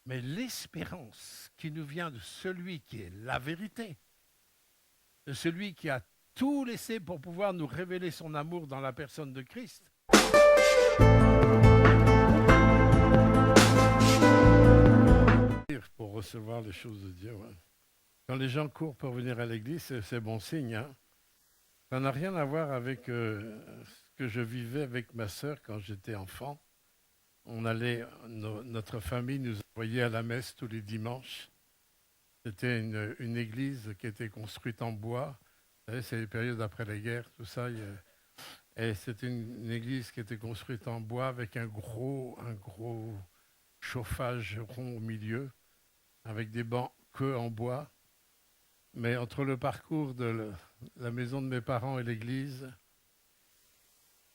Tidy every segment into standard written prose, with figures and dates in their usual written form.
mais l'espérance qui nous vient de celui qui est la vérité, de celui qui a tout laissé pour pouvoir nous révéler son amour dans la personne de Christ. Pour recevoir les choses de Dieu. Ouais. Quand les gens courent pour venir à l'église, c'est bon signe. Hein? Ça n'a rien à voir avec ce que je vivais avec ma sœur quand j'étais enfant. On allait, notre famille nous envoyait à la messe tous les dimanches. C'était une église qui était construite en bois. Vous savez, c'est les périodes après la guerre, tout ça. Et c'était une église qui était construite en bois avec un gros chauffage rond au milieu, avec des bancs que en bois. Mais entre le parcours de la maison de mes parents et l'église,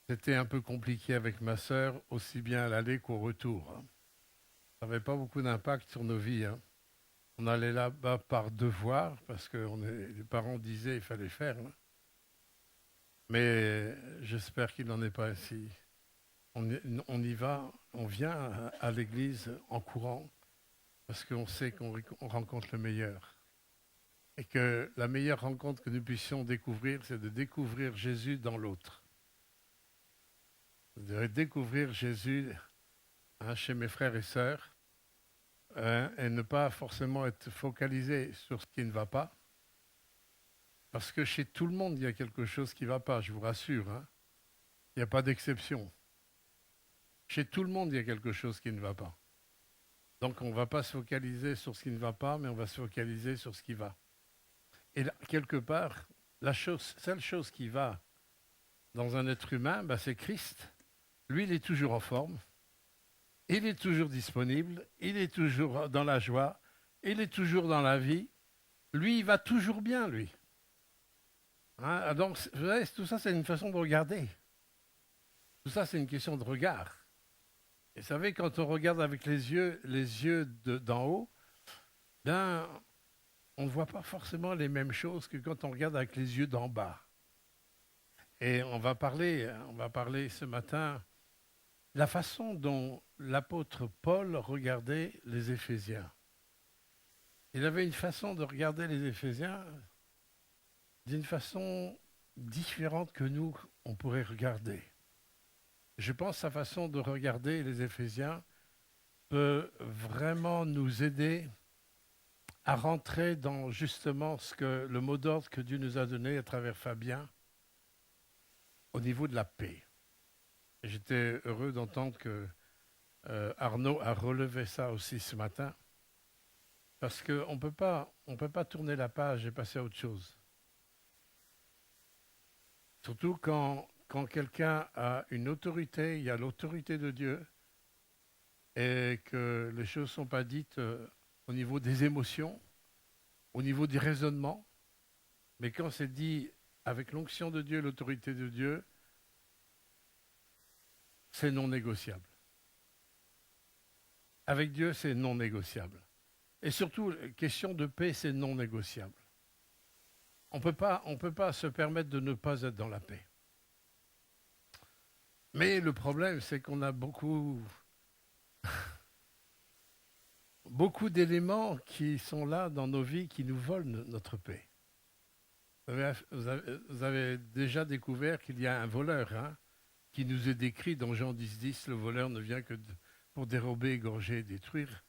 c'était un peu compliqué avec ma sœur, aussi bien à l'aller qu'au retour. Hein. Ça n'avait pas beaucoup d'impact sur nos vies. Hein. On allait là-bas par devoir, parce que les parents disaient qu'il fallait faire. Hein. Mais j'espère qu'il n'en est pas ainsi. On y va, on vient à l'église en courant, parce qu'on sait qu'on rencontre le meilleur. Et que la meilleure rencontre que nous puissions découvrir, c'est de découvrir Jésus dans l'autre. De découvrir Jésus chez mes frères et sœurs, et ne pas forcément être focalisé sur ce qui ne va pas. Parce que chez tout le monde, il y a quelque chose qui ne va pas, je vous rassure. Hein. Il n'y a pas d'exception. Chez tout le monde, il y a quelque chose qui ne va pas. Donc on ne va pas se focaliser sur ce qui ne va pas, mais on va se focaliser sur ce qui va. Et là, quelque part, seule chose qui va dans un être humain, c'est Christ. Lui, il est toujours en forme, il est toujours disponible, il est toujours dans la joie, il est toujours dans la vie. Lui, il va toujours bien, lui. Hein? Donc, vous savez, tout ça, c'est une façon de regarder. Tout ça, c'est une question de regard. Et vous savez, quand on regarde avec les yeux d'en haut, ben, on ne voit pas forcément les mêmes choses que quand on regarde avec les yeux d'en bas. Et on va parler ce matin de la façon dont l'apôtre Paul regardait les Éphésiens. Il avait une façon de regarder les Éphésiens d'une façon différente que nous, on pourrait regarder. Je pense que sa façon de regarder les Éphésiens peut vraiment nous aider à rentrer dans justement le mot d'ordre que Dieu nous a donné à travers Fabien au niveau de la paix. Et j'étais heureux d'entendre que Arnaud a relevé ça aussi ce matin, parce qu'on ne peut pas tourner la page et passer à autre chose. Surtout quand quelqu'un a une autorité, il y a l'autorité de Dieu, et que les choses ne sont pas dites au niveau des émotions, au niveau du raisonnement, mais quand c'est dit avec l'onction de Dieu, l'autorité de Dieu, c'est non négociable. Avec Dieu, c'est non négociable. Et surtout, question de paix, c'est non négociable. On peut pas se permettre de ne pas être dans la paix. Mais le problème, c'est qu'on a beaucoup d'éléments qui sont là dans nos vies qui nous volent notre paix. Vous avez déjà découvert qu'il y a un voleur qui nous est décrit dans Jean 10, le voleur ne vient que pour dérober, égorger et détruire.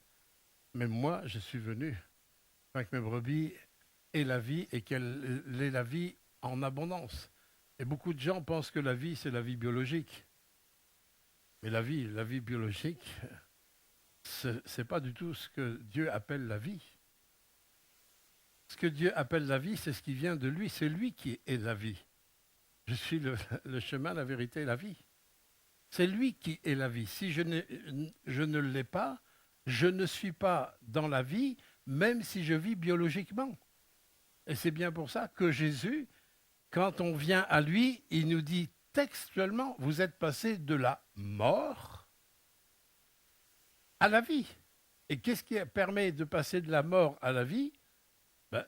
Mais moi, je suis venu afin que mes brebis aient la vie et qu'elle ait la vie en abondance. Et beaucoup de gens pensent que la vie, c'est la vie biologique. Mais la vie biologique, c'est pas du tout ce que Dieu appelle la vie. Ce que Dieu appelle la vie, c'est ce qui vient de lui. C'est lui qui est la vie. Je suis le chemin, la vérité et la vie. C'est lui qui est la vie. Si je ne l'ai pas, je ne suis pas dans la vie, même si je vis biologiquement. Et c'est bien pour ça que Jésus, quand on vient à lui, il nous dit textuellement, vous êtes passé de la mort à la vie. Et qu'est-ce qui permet de passer de la mort à la vie ?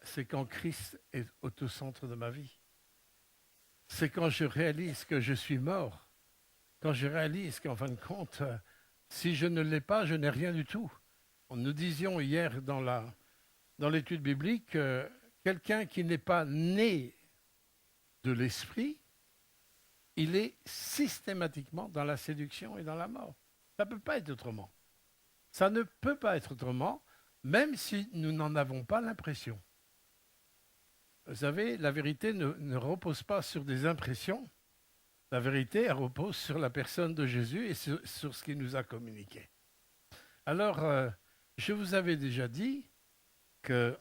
C'est quand Christ est au centre de ma vie. C'est quand je réalise que je suis mort. Quand je réalise qu'en fin de compte, si je ne l'ai pas, je n'ai rien du tout. Nous disions hier dans l'étude biblique, quelqu'un qui n'est pas né de l'esprit, il est systématiquement dans la séduction et dans la mort. Ça ne peut pas être autrement. Ça ne peut pas être autrement, même si nous n'en avons pas l'impression. Vous savez, la vérité ne repose pas sur des impressions. La vérité, elle repose sur la personne de Jésus et sur ce qu'il nous a communiqué. Alors, je vous avais déjà dit que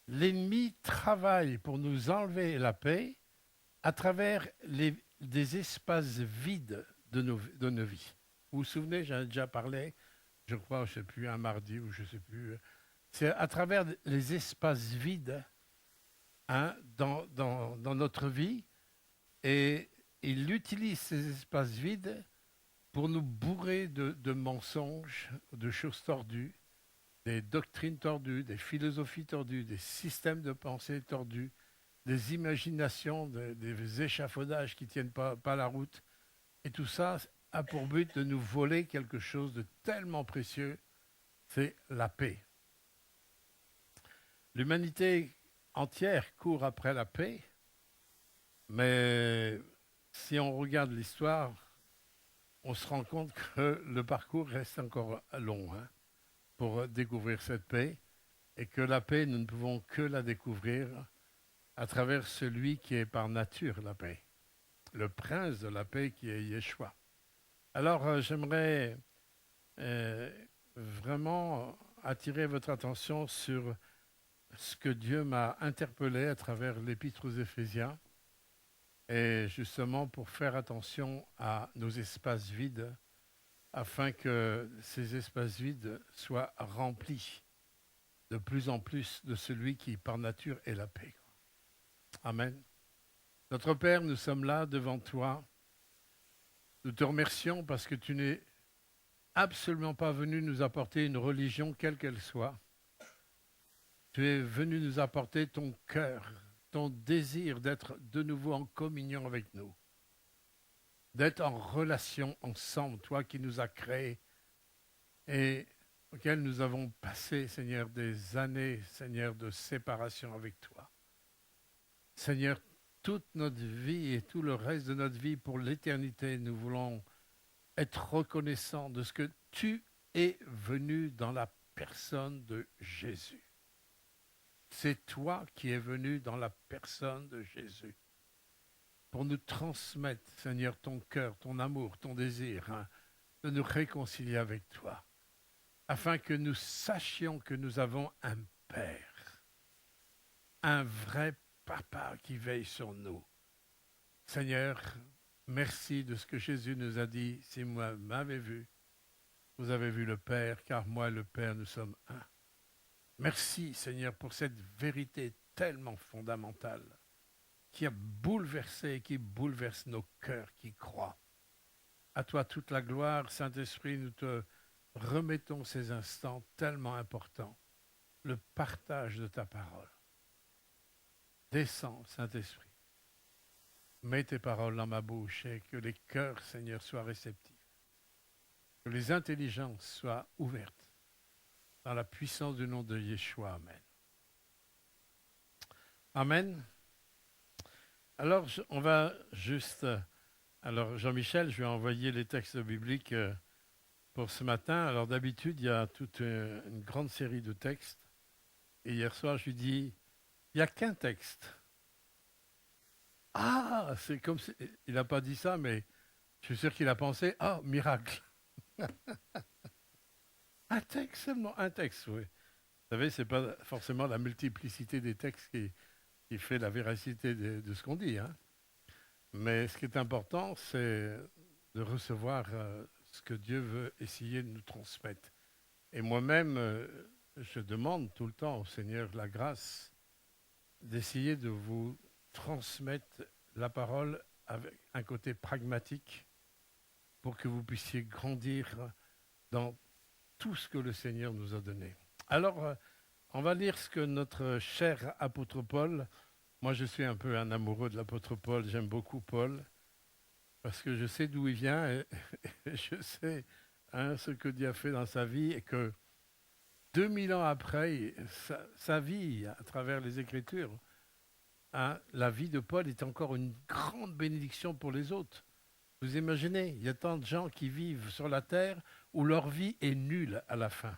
l'ennemi travaille pour nous enlever la paix à travers des espaces vides de nos vies. Vous vous souvenez, j'en ai déjà parlé, je crois, je ne sais plus, un mardi ou je ne sais plus. C'est à travers les espaces vides dans notre vie, et il utilise ces espaces vides pour nous bourrer de mensonges, de choses tordues, des doctrines tordues, des philosophies tordues, des systèmes de pensée tordus, des imaginations, des échafaudages qui ne tiennent pas la route. Et tout ça a pour but de nous voler quelque chose de tellement précieux, c'est la paix. L'humanité entière court après la paix, mais si on regarde l'histoire, on se rend compte que le parcours reste encore long pour découvrir cette paix, et que la paix, nous ne pouvons que la découvrir à travers celui qui est par nature la paix, le prince de la paix qui est Yeshua. Alors, j'aimerais vraiment attirer votre attention sur ce que Dieu m'a interpellé à travers l'Épître aux Éphésiens, et justement pour faire attention à nos espaces vides, afin que ces espaces vides soient remplis de plus en plus de celui qui, par nature, est la paix. Amen. Notre Père, nous sommes là devant toi. Nous te remercions parce que tu n'es absolument pas venu nous apporter une religion quelle qu'elle soit. Tu es venu nous apporter ton cœur, ton désir d'être de nouveau en communion avec nous, d'être en relation ensemble, toi qui nous as créés et auquel nous avons passé, Seigneur, des années, Seigneur, de séparation avec toi. Seigneur, toute notre vie et tout le reste de notre vie pour l'éternité, nous voulons être reconnaissants de ce que tu es venu dans la personne de Jésus. C'est toi qui es venu dans la personne de Jésus pour nous transmettre, Seigneur, ton cœur, ton amour, ton désir, de nous réconcilier avec toi, afin que nous sachions que nous avons un Père, un vrai Papa qui veille sur nous. Seigneur, merci de ce que Jésus nous a dit. Si vous m'avez vu, vous avez vu le Père, car moi et le Père, nous sommes un. Merci, Seigneur, pour cette vérité tellement fondamentale qui a bouleversé et qui bouleverse nos cœurs qui croient. À toi toute la gloire, Saint-Esprit, nous te remettons ces instants tellement importants, le partage de ta parole. Descends, Saint-Esprit, mets tes paroles dans ma bouche et que les cœurs, Seigneur, soient réceptifs, que les intelligences soient ouvertes dans la puissance du nom de Yeshua. Amen. Amen. Alors, on va juste... Alors, Jean-Michel, je vais envoyer les textes bibliques pour ce matin. Alors, d'habitude, il y a toute une grande série de textes. Et hier soir, je lui dis, il n'y a qu'un texte. Ah, c'est comme si... Il n'a pas dit ça, mais je suis sûr qu'il a pensé, ah, miracle. Un texte, seulement un texte, oui. Vous savez, ce n'est pas forcément la multiplicité des textes qui fait la véracité de ce qu'on dit. Mais ce qui est important, c'est de recevoir ce que Dieu veut essayer de nous transmettre. Et moi-même, je demande tout le temps au Seigneur la grâce d'essayer de vous transmettre la parole avec un côté pragmatique pour que vous puissiez grandir dans tout ce que le Seigneur nous a donné. Alors, on va lire ce que notre cher apôtre Paul, moi je suis un peu un amoureux de l'apôtre Paul, j'aime beaucoup Paul, parce que je sais d'où il vient et je sais ce que Dieu a fait dans sa vie et que 2000 ans après, sa vie, à travers les Écritures, la vie de Paul est encore une grande bénédiction pour les autres. Vous imaginez, il y a tant de gens qui vivent sur la terre où leur vie est nulle à la fin.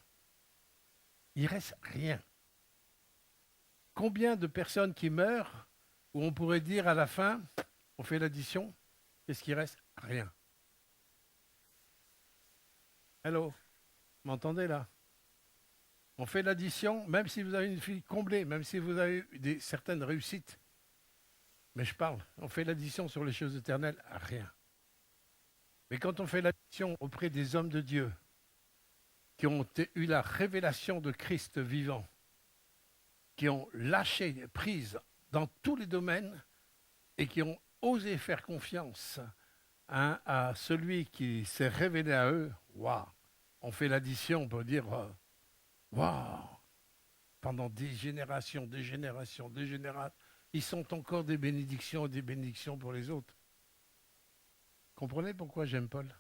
Il ne reste rien. Combien de personnes qui meurent où on pourrait dire à la fin, on fait l'addition, qu'est-ce qui reste? Rien. Hello, m'entendez là? On fait l'addition, même si vous avez une vie comblée, même si vous avez certaines réussites. Mais je parle, on fait l'addition sur les choses éternelles, rien. Mais quand on fait l'addition auprès des hommes de Dieu, qui ont eu la révélation de Christ vivant, qui ont lâché prise dans tous les domaines et qui ont osé faire confiance à celui qui s'est révélé à eux, waouh, on fait l'addition, on peut dire, waouh, pendant des générations, ils sont encore des bénédictions et des bénédictions pour les autres. Comprenez pourquoi j'aime Paul?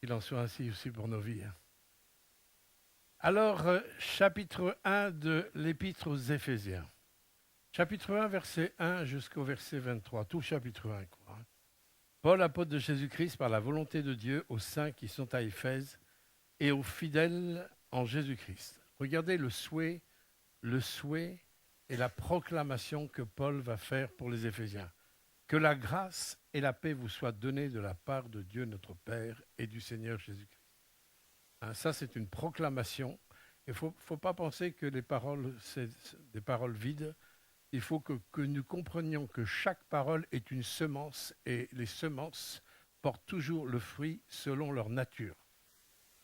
Il en soit ainsi aussi pour nos vies. Alors, chapitre 1 de l'Épître aux Éphésiens. Chapitre 1, verset 1 jusqu'au verset 23. Tout chapitre 1, quoi. Paul, apôtre de Jésus-Christ, par la volonté de Dieu, aux saints qui sont à Éphèse et aux fidèles en Jésus-Christ. Regardez le souhait et la proclamation que Paul va faire pour les Éphésiens. Que la grâce et la paix vous soient données de la part de Dieu notre Père et du Seigneur Jésus-Christ. Ça, c'est une proclamation. Il ne faut pas penser que les paroles, c'est des paroles vides. Il faut que nous comprenions que chaque parole est une semence et les semences portent toujours le fruit selon leur nature.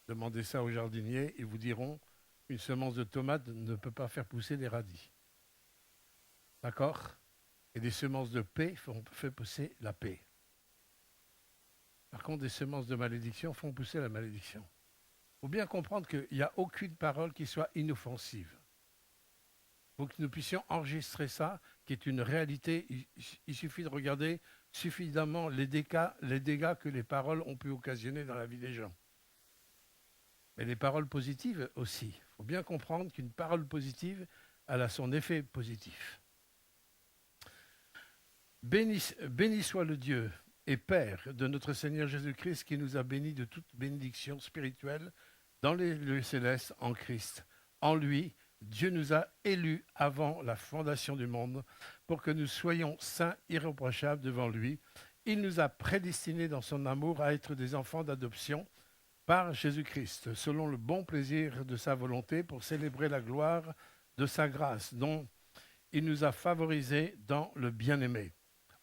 Demandez ça aux jardiniers, ils vous diront une semence de tomate ne peut pas faire pousser des radis. D'accord? Et des semences de paix font pousser la paix. Par contre, des semences de malédiction font pousser la malédiction. Il faut bien comprendre qu'il n'y a aucune parole qui soit inoffensive. Il faut que nous puissions enregistrer ça, qui est une réalité. Il suffit de regarder suffisamment les dégâts que les paroles ont pu occasionner dans la vie des gens. Mais les paroles positives aussi. Il faut bien comprendre qu'une parole positive, elle a son effet positif. Béni soit le Dieu et Père de notre Seigneur Jésus-Christ qui nous a bénis de toute bénédiction spirituelle dans les lieux célestes en Christ. En lui, Dieu nous a élus avant la fondation du monde pour que nous soyons saints, irréprochables devant lui. Il nous a prédestinés dans son amour à être des enfants d'adoption par Jésus-Christ, selon le bon plaisir de sa volonté pour célébrer la gloire de sa grâce, dont il nous a favorisés dans le bien-aimé.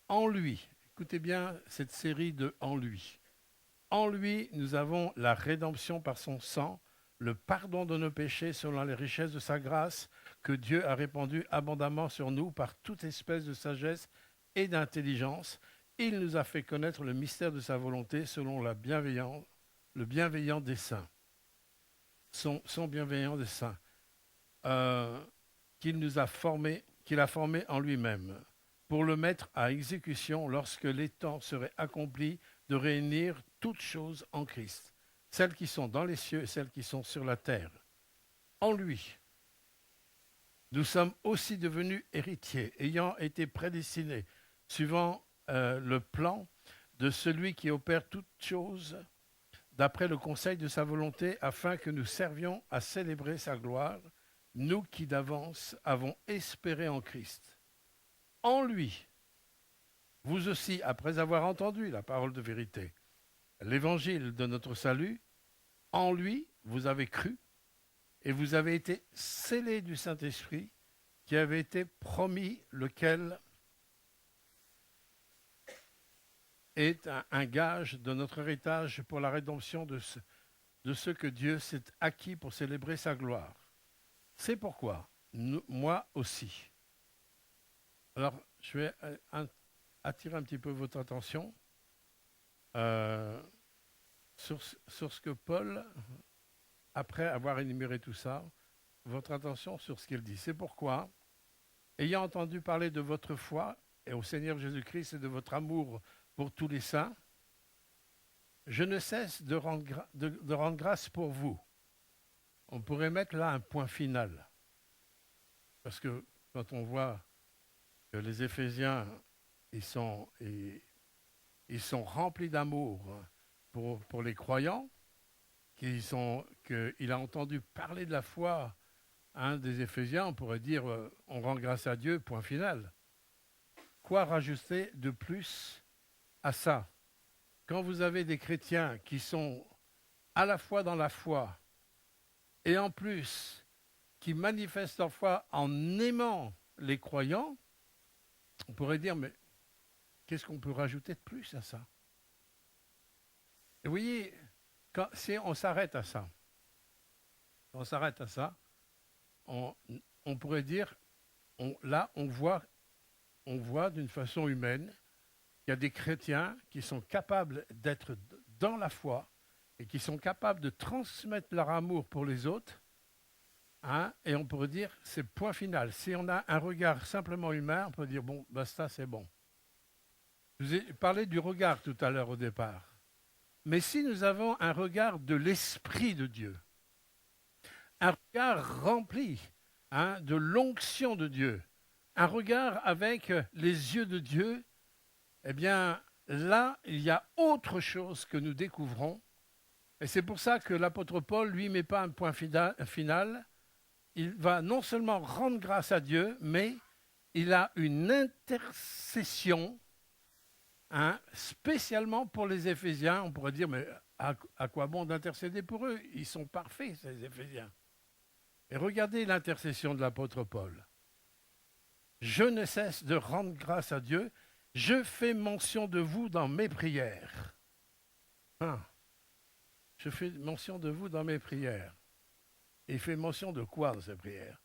En lui, écoutez bien cette série de « En lui ». En lui, nous avons la rédemption par son sang, le pardon de nos péchés selon les richesses de sa grâce que Dieu a répandue abondamment sur nous par toute espèce de sagesse et d'intelligence. Il nous a fait connaître le mystère de sa volonté selon le bienveillant dessein. Son bienveillant dessein qu'il a formé en lui-même pour le mettre à exécution lorsque les temps seraient accomplis de réunir toutes choses en Christ, celles qui sont dans les cieux et celles qui sont sur la terre. En lui, nous sommes aussi devenus héritiers, ayant été prédestinés, suivant le plan de celui qui opère toutes choses d'après le conseil de sa volonté, afin que nous servions à célébrer sa gloire, nous qui d'avance avons espéré en Christ. En lui, vous aussi, après avoir entendu la parole de vérité, l'évangile de notre salut, en lui, vous avez cru et vous avez été scellés du Saint-Esprit qui avait été promis, lequel est un gage de notre héritage pour la rédemption de ce que Dieu s'est acquis pour célébrer sa gloire. C'est pourquoi, moi aussi. Alors, je vais attirer un petit peu votre attention sur ce que Paul, après avoir énuméré tout ça, votre attention sur ce qu'il dit. C'est pourquoi, ayant entendu parler de votre foi et au Seigneur Jésus-Christ et de votre amour pour tous les saints, Je ne cesse de rendre grâce pour vous. On pourrait mettre là un point final. Parce que quand on voit que les Éphésiens, ils sont remplis d'amour pour les croyants, qu'il a entendu parler de la foi des Éphésiens, on pourrait dire on rend grâce à Dieu, point final. Quoi rajouter de plus à ça? Quand vous avez des chrétiens qui sont à la fois dans la foi et en plus qui manifestent leur foi en aimant les croyants, on pourrait dire mais qu'est-ce qu'on peut rajouter de plus à ça? Et vous voyez, si on s'arrête à ça, on pourrait dire, là, on voit d'une façon humaine qu'il y a des chrétiens qui sont capables d'être dans la foi et qui sont capables de transmettre leur amour pour les autres. Et on pourrait dire, c'est point final. Si on a un regard simplement humain, on peut dire, bon, basta, c'est bon. Je vous ai parlé du regard tout à l'heure au départ. Mais si nous avons un regard de l'Esprit de Dieu, un regard rempli de l'onction de Dieu, un regard avec les yeux de Dieu, eh bien, là, il y a autre chose que nous découvrons. Et c'est pour ça que l'apôtre Paul, lui, ne met pas un point final. Il va non seulement rendre grâce à Dieu, mais il a une intercession spécialement pour les Éphésiens. On pourrait dire, mais à quoi bon d'intercéder pour eux? Ils sont parfaits, ces Éphésiens. Et regardez l'intercession de l'apôtre Paul. Je ne cesse de rendre grâce à Dieu. Je fais mention de vous dans mes prières. Je fais mention de vous dans mes prières. Et il fait mention de quoi dans ces prières?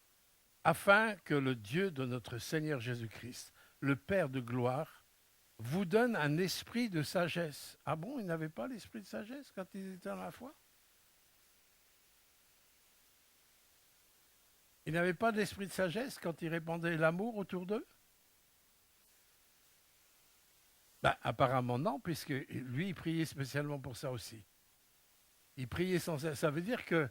Afin que le Dieu de notre Seigneur Jésus-Christ, le Père de gloire, vous donne un esprit de sagesse. Ah bon, ils n'avaient pas l'esprit de sagesse quand ils étaient dans la foi? Ils n'avaient pas d'esprit de sagesse quand ils répandaient l'amour autour d'eux? Apparemment non, puisque lui, il priait spécialement pour ça aussi. Il priait sans cesse. Ça veut dire que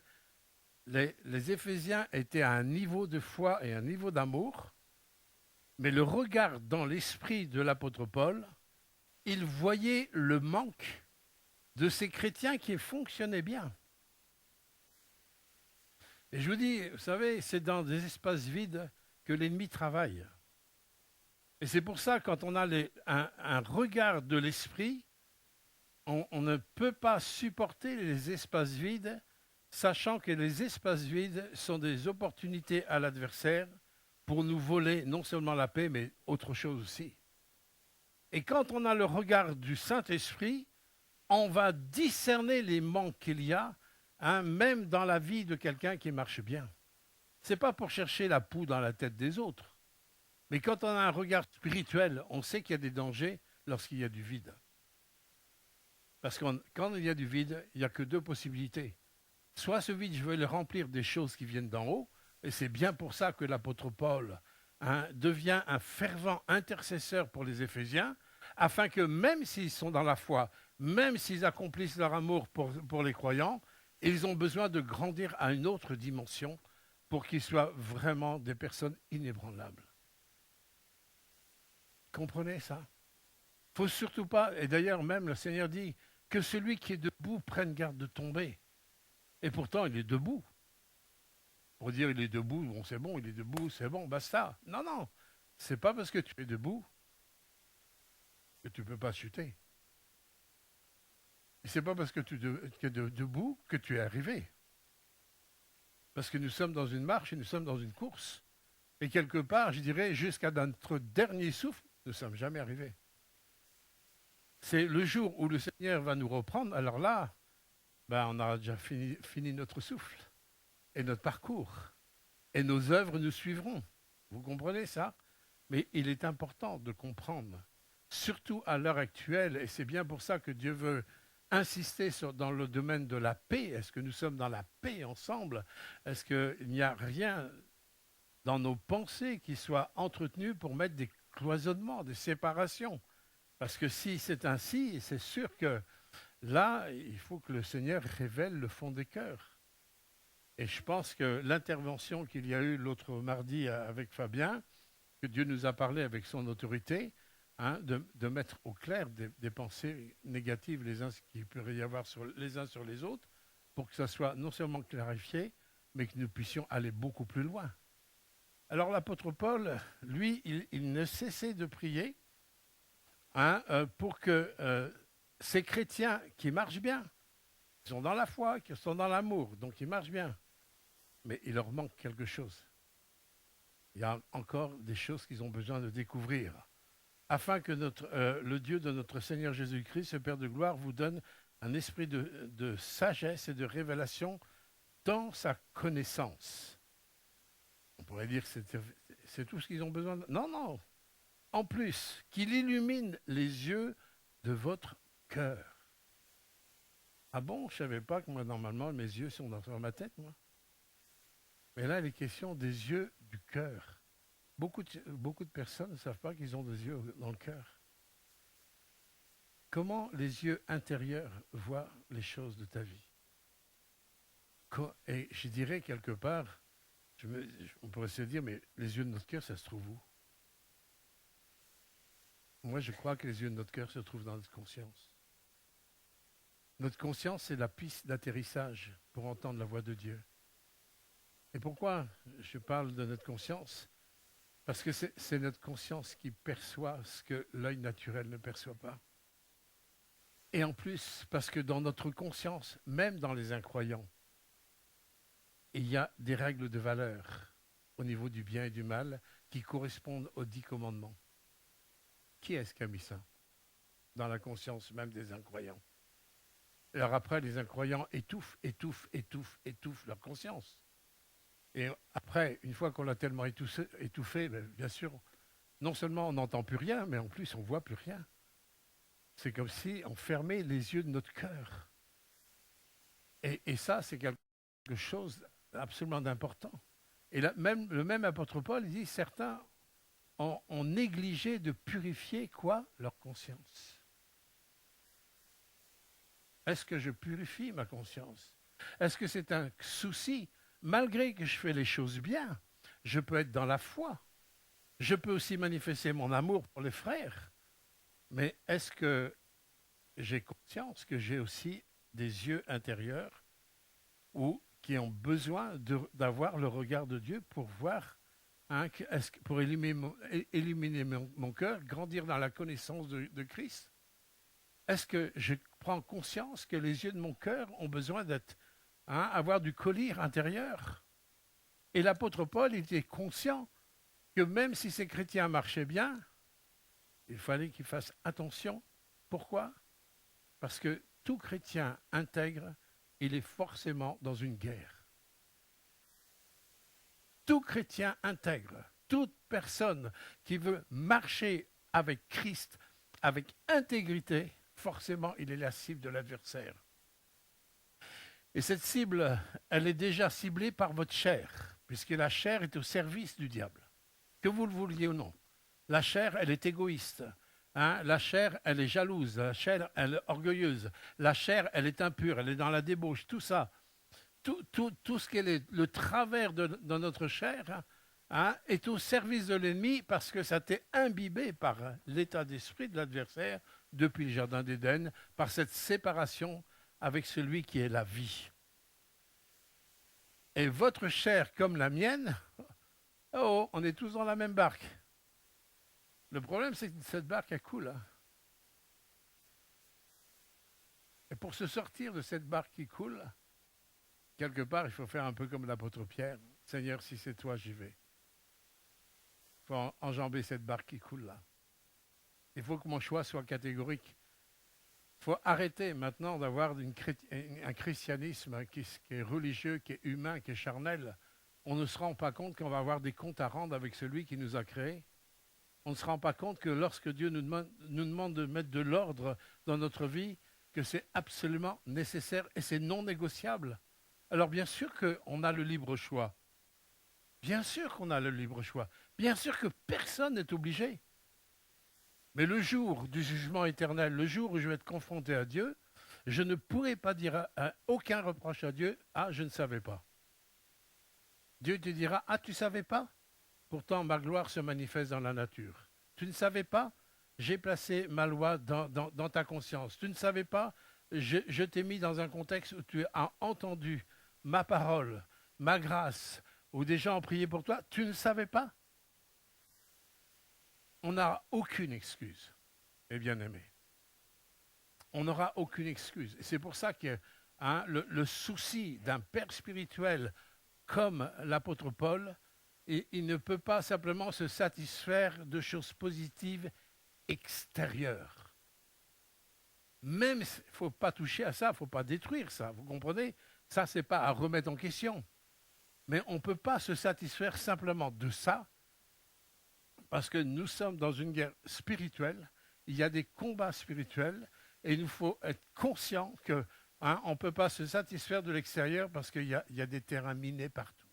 les Éphésiens étaient à un niveau de foi et un niveau d'amour, mais le regard dans l'esprit de l'apôtre Paul, il voyait le manque de ces chrétiens qui fonctionnaient bien. Et je vous dis, vous savez, c'est dans des espaces vides que l'ennemi travaille. Et c'est pour ça, quand on a un regard de l'esprit, on ne peut pas supporter les espaces vides, sachant que les espaces vides sont des opportunités à l'adversaire pour nous voler non seulement la paix, mais autre chose aussi. Et quand on a le regard du Saint-Esprit, on va discerner les manques qu'il y a, même dans la vie de quelqu'un qui marche bien. Ce n'est pas pour chercher la poux dans la tête des autres. Mais quand on a un regard spirituel, on sait qu'il y a des dangers lorsqu'il y a du vide. Parce que quand il y a du vide, il n'y a que deux possibilités. Soit ce vide, je vais le remplir des choses qui viennent d'en haut, et c'est bien pour ça que l'apôtre Paul devient un fervent intercesseur pour les Éphésiens, afin que même s'ils sont dans la foi, même s'ils accomplissent leur amour pour les croyants, ils ont besoin de grandir à une autre dimension pour qu'ils soient vraiment des personnes inébranlables. Comprenez ça? Il ne faut surtout pas, et d'ailleurs même le Seigneur dit, que celui qui est debout prenne garde de tomber. Et pourtant, il est debout. Pour dire il est debout, bon c'est bon, il est debout, c'est bon, basta. Non, non, c'est pas parce que tu es debout que tu ne peux pas chuter. Et c'est pas parce que tu es debout que tu es arrivé. Parce que nous sommes dans une marche et nous sommes dans une course. Et quelque part, je dirais, jusqu'à notre dernier souffle, nous ne sommes jamais arrivés. C'est le jour où le Seigneur va nous reprendre, alors là, on aura déjà fini notre souffle et notre parcours. Et nos œuvres nous suivront. Vous comprenez ça? Mais il est important de comprendre, surtout à l'heure actuelle, et c'est bien pour ça que Dieu veut insister dans le domaine de la paix. Est-ce que nous sommes dans la paix ensemble? Est-ce qu'il n'y a rien dans nos pensées qui soit entretenu pour mettre des cloisonnements, des séparations? Parce que si c'est ainsi, c'est sûr que là, il faut que le Seigneur révèle le fond des cœurs. Et je pense que l'intervention qu'il y a eu l'autre mardi avec Fabien, que Dieu nous a parlé avec son autorité, hein, de mettre au clair des pensées négatives qu'il pourrait y avoir les uns sur les autres, pour que ça soit non seulement clarifié, mais que nous puissions aller beaucoup plus loin. Alors l'apôtre Paul, lui, il ne cessait de prier, hein, pour que ces chrétiens qui marchent bien, qui sont dans la foi, qui sont dans l'amour, donc ils marchent bien, mais il leur manque quelque chose. Il y a encore des choses qu'ils ont besoin de découvrir, afin que le Dieu de notre Seigneur Jésus-Christ, le Père de gloire, vous donne un esprit de sagesse et de révélation dans sa connaissance. On pourrait dire que c'est tout ce qu'ils ont besoin. Non, non. En plus, qu'il illumine les yeux de votre cœur. Ah bon, je ne savais pas que moi, normalement, mes yeux sont dans ma tête, moi. Mais là, il est question des yeux du cœur. Beaucoup de personnes ne savent pas qu'ils ont des yeux dans le cœur. Comment les yeux intérieurs voient les choses de ta vie? Et je dirais quelque part, on pourrait se dire, mais les yeux de notre cœur, ça se trouve où? Moi, je crois que les yeux de notre cœur se trouvent dans notre conscience. Notre conscience, c'est la piste d'atterrissage pour entendre la voix de Dieu. Et pourquoi je parle de notre conscience? Parce que c'est notre conscience qui perçoit ce que l'œil naturel ne perçoit pas. Et en plus, parce que dans notre conscience, même dans les incroyants, il y a des règles de valeur au niveau du bien et du mal qui correspondent aux 10 commandements. Qui est-ce qui a mis ça dans la conscience même des incroyants? Alors après, les incroyants étouffent leur conscience. Et après, une fois qu'on l'a tellement étouffé, bien sûr, non seulement on n'entend plus rien, mais en plus on ne voit plus rien. C'est comme si on fermait les yeux de notre cœur. Et ça, c'est quelque chose absolument d'important. Et là, le même apôtre Paul, il dit, certains ont négligé de purifier quoi? Leur conscience. Est-ce que je purifie ma conscience? Est-ce que c'est un souci? Malgré que je fais les choses bien, je peux être dans la foi. Je peux aussi manifester mon amour pour les frères. Mais est-ce que j'ai conscience que j'ai aussi des yeux intérieurs qui ont besoin d'avoir le regard de Dieu pour voir, hein, pour éliminer mon cœur, grandir dans la connaissance de Christ? Est-ce que je prends conscience que les yeux de mon cœur ont besoin d'être, hein, avoir du collyre intérieur? Et l'apôtre Paul était conscient que même si ces chrétiens marchaient bien, il fallait qu'ils fassent attention. Pourquoi? Parce que tout chrétien intègre, il est forcément dans une guerre. Tout chrétien intègre, toute personne qui veut marcher avec Christ, avec intégrité, forcément, il est la cible de l'adversaire. Et cette cible, elle est déjà ciblée par votre chair, puisque la chair est au service du diable. Que vous le vouliez ou non. La chair, elle est égoïste. Hein? La chair, elle est jalouse. La chair, elle est orgueilleuse. La chair, elle est impure. Elle est dans la débauche. Tout ça, tout ce qui est le travers de notre chair, hein, est au service de l'ennemi parce que ça t'est imbibé par l'état d'esprit de l'adversaire depuis le jardin d'Éden, par cette séparation avec celui qui est la vie. Et votre chair comme la mienne, oh, on est tous dans la même barque. Le problème, c'est que cette barque, elle coule. Hein. Et pour se sortir de cette barque qui coule, quelque part, il faut faire un peu comme l'apôtre Pierre. Seigneur, si c'est toi, j'y vais. Il faut enjamber cette barque qui coule là. Il faut que mon choix soit catégorique. Il faut arrêter maintenant d'avoir un christianisme qui est religieux, qui est humain, qui est charnel. On ne se rend pas compte qu'on va avoir des comptes à rendre avec celui qui nous a créés. On ne se rend pas compte que lorsque Dieu nous demande de mettre de l'ordre dans notre vie, que c'est absolument nécessaire et c'est non négociable. Alors bien sûr qu'on a le libre choix. Bien sûr qu'on a le libre choix. Bien sûr que personne n'est obligé. Mais le jour du jugement éternel, le jour où je vais être confronté à Dieu, Je ne pourrais pas dire aucun reproche à Dieu. Ah, je ne savais pas. Dieu te dira, ah, tu ne savais pas? Pourtant, ma gloire se manifeste dans la nature. Tu ne savais pas? J'ai placé ma loi dans ta conscience. Tu ne savais pas? Je t'ai mis dans un contexte où tu as entendu ma parole, ma grâce, où des gens ont prié pour toi. Tu ne savais pas? On n'a aucune excuse, mes bien-aimés. On n'aura aucune excuse. Et c'est pour ça que le souci d'un père spirituel comme l'apôtre Paul, il ne peut pas simplement se satisfaire de choses positives extérieures. Même, il ne faut pas toucher à ça, il ne faut pas détruire ça, vous comprenez? Ça, ce n'est pas à remettre en question. Mais on ne peut pas se satisfaire simplement de ça, parce que nous sommes dans une guerre spirituelle, il y a des combats spirituels, et il nous faut être conscient que on ne peut pas se satisfaire de l'extérieur parce qu'il y a des terrains minés partout.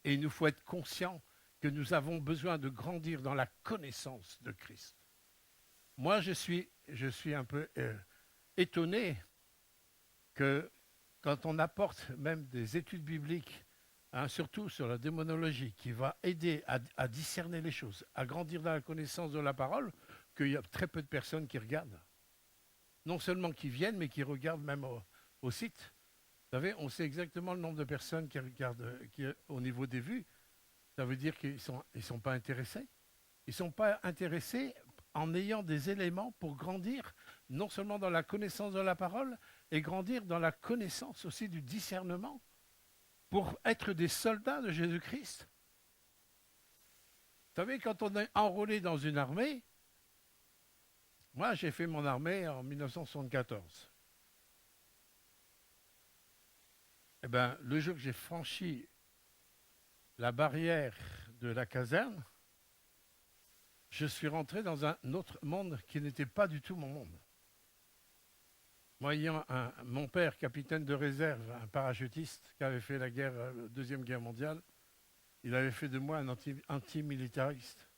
Et il nous faut être conscient que nous avons besoin de grandir dans la connaissance de Christ. Moi, je suis un peu étonné que quand on apporte même des études bibliques, surtout sur la démonologie, qui va aider à discerner les choses, à grandir dans la connaissance de la parole, qu'il y a très peu de personnes qui regardent. Non seulement qui viennent, mais qui regardent même au site. Vous savez, on sait exactement le nombre de personnes qui regardent au niveau des vues. Ça veut dire qu'ils sont pas intéressés. Ils ne sont pas intéressés en ayant des éléments pour grandir, non seulement dans la connaissance de la parole, et grandir dans la connaissance aussi du discernement, pour être des soldats de Jésus-Christ. Vous savez, quand on est enrôlé dans une armée, moi j'ai fait mon armée en 1974. Eh bien, le jour que j'ai franchi la barrière de la caserne, je suis rentré dans un autre monde qui n'était pas du tout mon monde. Moi, ayant mon père, capitaine de réserve, un parachutiste qui avait fait la Deuxième Guerre mondiale, il avait fait de moi un antimilitariste.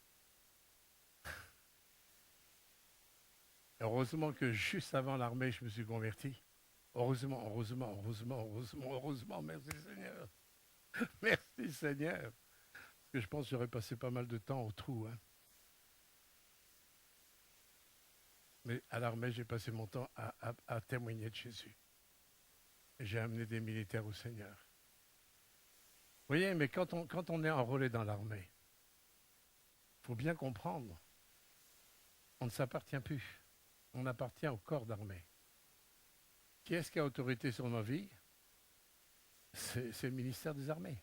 Heureusement que juste avant l'armée, je me suis converti. Heureusement, merci Seigneur. Merci Seigneur. Parce que je pense que j'aurais passé pas mal de temps au trou. Mais à l'armée, j'ai passé mon temps à témoigner de Jésus. Et j'ai amené des militaires au Seigneur. Vous voyez, mais quand on est enrôlé dans l'armée, il faut bien comprendre, on ne s'appartient plus. On appartient au corps d'armée. Qui est-ce qui a autorité sur nos vies? C'est le ministère des armées.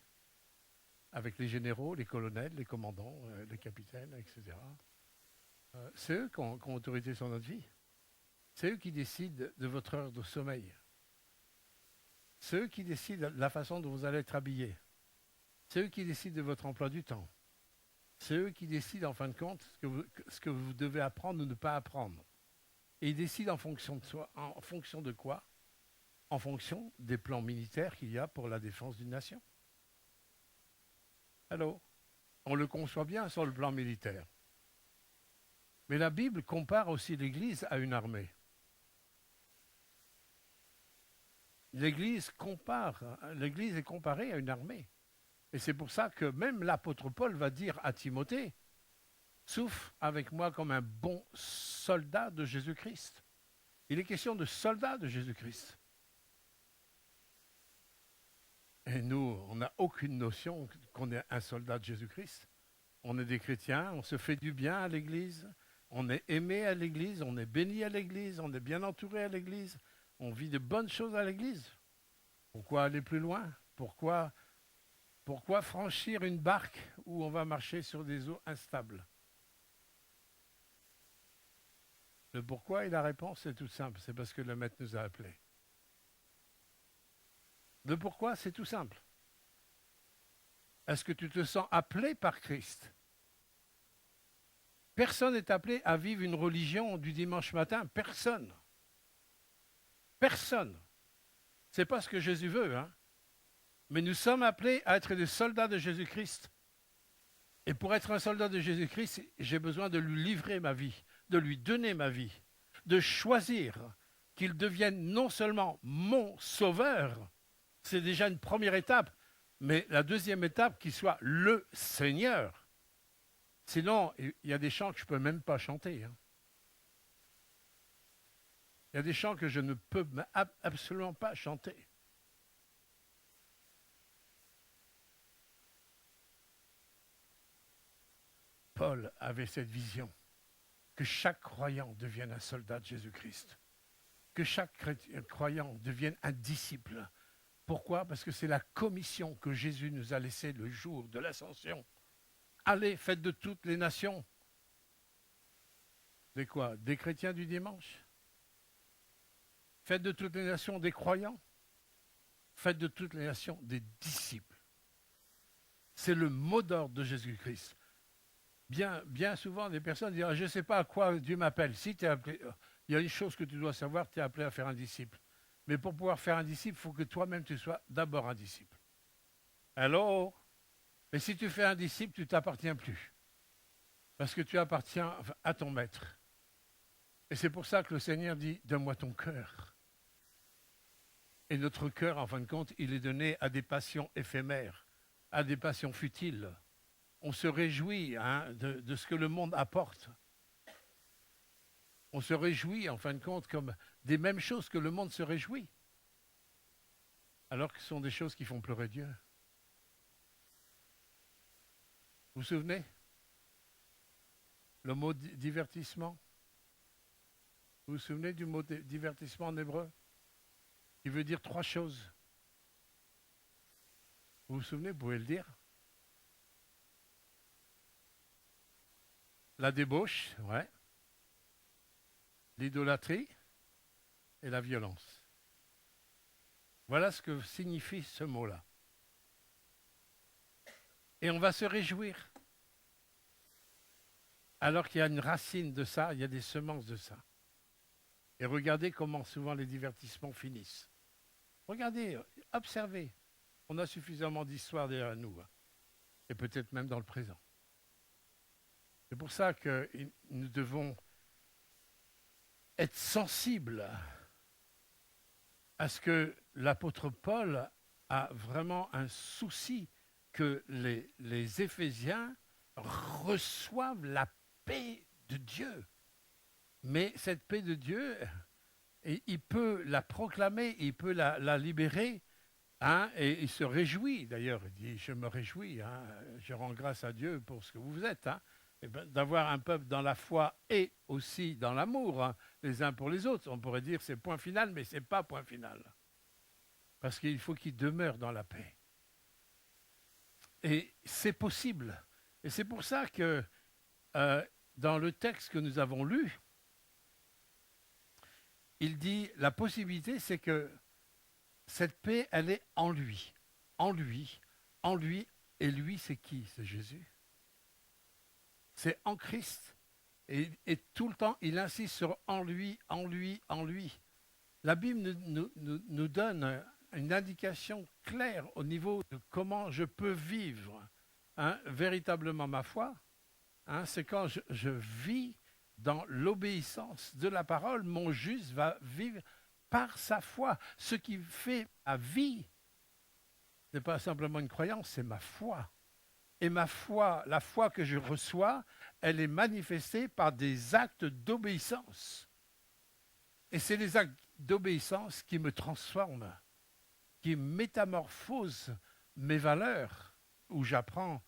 Avec les généraux, les colonels, les commandants, les capitaines, etc. C'est eux qui ont autorité sur notre vie. C'est eux qui décident de votre heure de sommeil. C'est eux qui décident de la façon dont vous allez être habillé. C'est eux qui décident de votre emploi du temps. C'est eux qui décident, en fin de compte, ce que vous devez apprendre ou ne pas apprendre. Et ils décident en fonction de soi, en fonction de quoi? En fonction des plans militaires qu'il y a pour la défense d'une nation. Allô? On le conçoit bien sur le plan militaire. Mais la Bible compare aussi l'Église à une armée. L'Église est comparée à une armée. Et c'est pour ça que même l'apôtre Paul va dire à Timothée, souffre avec moi comme un bon soldat de Jésus-Christ. Il est question de soldat de Jésus-Christ. Et nous, on n'a aucune notion qu'on est un soldat de Jésus-Christ. On est des chrétiens, on se fait du bien à l'Église, on est aimé à l'Église, on est béni à l'Église, on est bien entouré à l'Église, on vit de bonnes choses à l'Église. Pourquoi aller plus loin? Pourquoi franchir une barque où on va marcher sur des eaux instables? Le pourquoi et la réponse, c'est tout simple. C'est parce que le Maître nous a appelés. Le pourquoi, c'est tout simple. Est-ce que tu te sens appelé par Christ? Personne n'est appelé à vivre une religion du dimanche matin. Personne. Personne. Ce n'est pas ce que Jésus veut. Mais nous sommes appelés à être des soldats de Jésus-Christ. Et pour être un soldat de Jésus-Christ, j'ai besoin de lui livrer ma vie, de lui donner ma vie, de choisir qu'il devienne non seulement mon sauveur, c'est déjà une première étape, mais la deuxième étape, qu'il soit le Seigneur. Sinon, il y a des chants que je ne peux même pas chanter. Hein. Il y a des chants que je ne peux absolument pas chanter. Paul avait cette vision, que chaque croyant devienne un soldat de Jésus-Christ, que chaque croyant devienne un disciple. Pourquoi? Parce que c'est la commission que Jésus nous a laissée le jour de l'ascension. Allez, faites de toutes les nations. Des quoi? Des chrétiens du dimanche? Faites de toutes les nations des croyants? Faites de toutes les nations des disciples. C'est le mot d'ordre de Jésus-Christ. Bien souvent, des personnes disent « Je ne sais pas à quoi Dieu m'appelle. » Si tu es appelé, il y a une chose que tu dois savoir, tu es appelé à faire un disciple. Mais pour pouvoir faire un disciple, il faut que toi-même tu sois d'abord un disciple. Allô? Et si tu fais un disciple, tu ne t'appartiens plus. Parce que tu appartiens à ton maître. Et c'est pour ça que le Seigneur dit « Donne-moi ton cœur ». Et notre cœur, en fin de compte, il est donné à des passions éphémères, à des passions futiles. On se réjouit de ce que le monde apporte. On se réjouit, en fin de compte, comme des mêmes choses que le monde se réjouit. Alors que ce sont des choses qui font pleurer Dieu. Vous vous souvenez? Le mot divertissement. Vous vous souvenez du mot divertissement en hébreu? Il veut dire 3 choses. Vous vous souvenez? Vous pouvez le dire. La débauche, ouais. L'idolâtrie et la violence. Voilà ce que signifie ce mot-là. Et on va se réjouir. Alors qu'il y a une racine de ça, il y a des semences de ça. Et regardez comment souvent les divertissements finissent. Regardez, observez. On a suffisamment d'histoires derrière nous, hein, et peut-être même dans le présent. C'est pour ça que nous devons être sensibles à ce que l'apôtre Paul a vraiment un souci que les Éphésiens reçoivent la paix de Dieu. Mais cette paix de Dieu, il peut la proclamer, il peut la libérer, hein, et il se réjouit. D'ailleurs, il dit, je me réjouis, hein, je rends grâce à Dieu pour ce que vous êtes, hein, et ben, d'avoir un peuple dans la foi et aussi dans l'amour, hein, les uns pour les autres. On pourrait dire c'est point final, mais ce n'est pas point final. Parce qu'il faut qu'ils demeurent dans la paix. Et c'est possible. Et c'est pour ça que dans le texte que nous avons lu, il dit, la possibilité, c'est que cette paix, elle est en lui. En lui. En lui. Et lui, c'est qui? C'est Jésus. C'est en Christ. Et tout le temps, il insiste sur en lui, en lui, en lui. La Bible nous donne une indication claire au niveau de comment je peux vivre, hein, véritablement ma foi. Hein, c'est quand je vis dans l'obéissance de la parole, mon juste va vivre par sa foi. Ce qui fait ma vie, ce n'est pas simplement une croyance, c'est ma foi. Et ma foi, la foi que je reçois, elle est manifestée par des actes d'obéissance. Et c'est les actes d'obéissance qui me transforment, qui métamorphosent mes valeurs, où j'apprends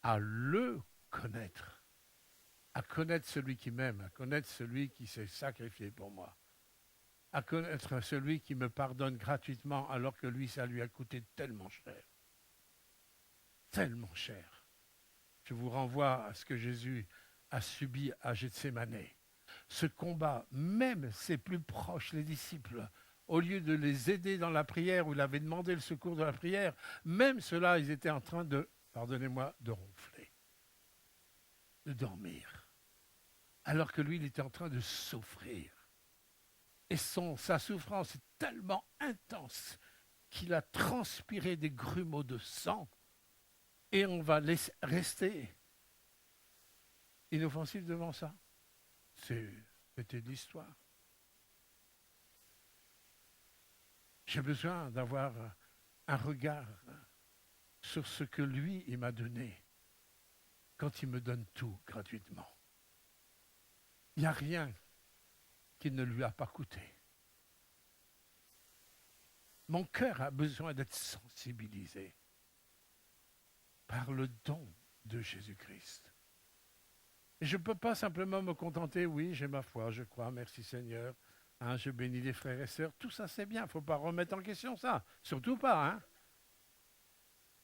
à le connaître, à connaître celui qui m'aime, à connaître celui qui s'est sacrifié pour moi, à connaître celui qui me pardonne gratuitement alors que lui, ça lui a coûté tellement cher. Tellement cher. Je vous renvoie à ce que Jésus a subi à Gethsémane. Ce combat, même ses plus proches, les disciples, au lieu de les aider dans la prière où il avait demandé le secours de la prière, même ceux-là, ils étaient en train de, pardonnez-moi, de ronfler, de dormir. Alors que lui, il était en train de souffrir. Et sa souffrance est tellement intense qu'il a transpiré des grumeaux de sang. Et on va rester inoffensif devant ça. C'était de l'histoire. J'ai besoin d'avoir un regard sur ce que lui, il m'a donné quand il me donne tout gratuitement. Il n'y a rien qui ne lui a pas coûté. Mon cœur a besoin d'être sensibilisé par le don de Jésus-Christ. Et je ne peux pas simplement me contenter, oui, j'ai ma foi, je crois, merci Seigneur, hein, je bénis les frères et sœurs, tout ça c'est bien, il ne faut pas remettre en question ça, surtout pas, hein.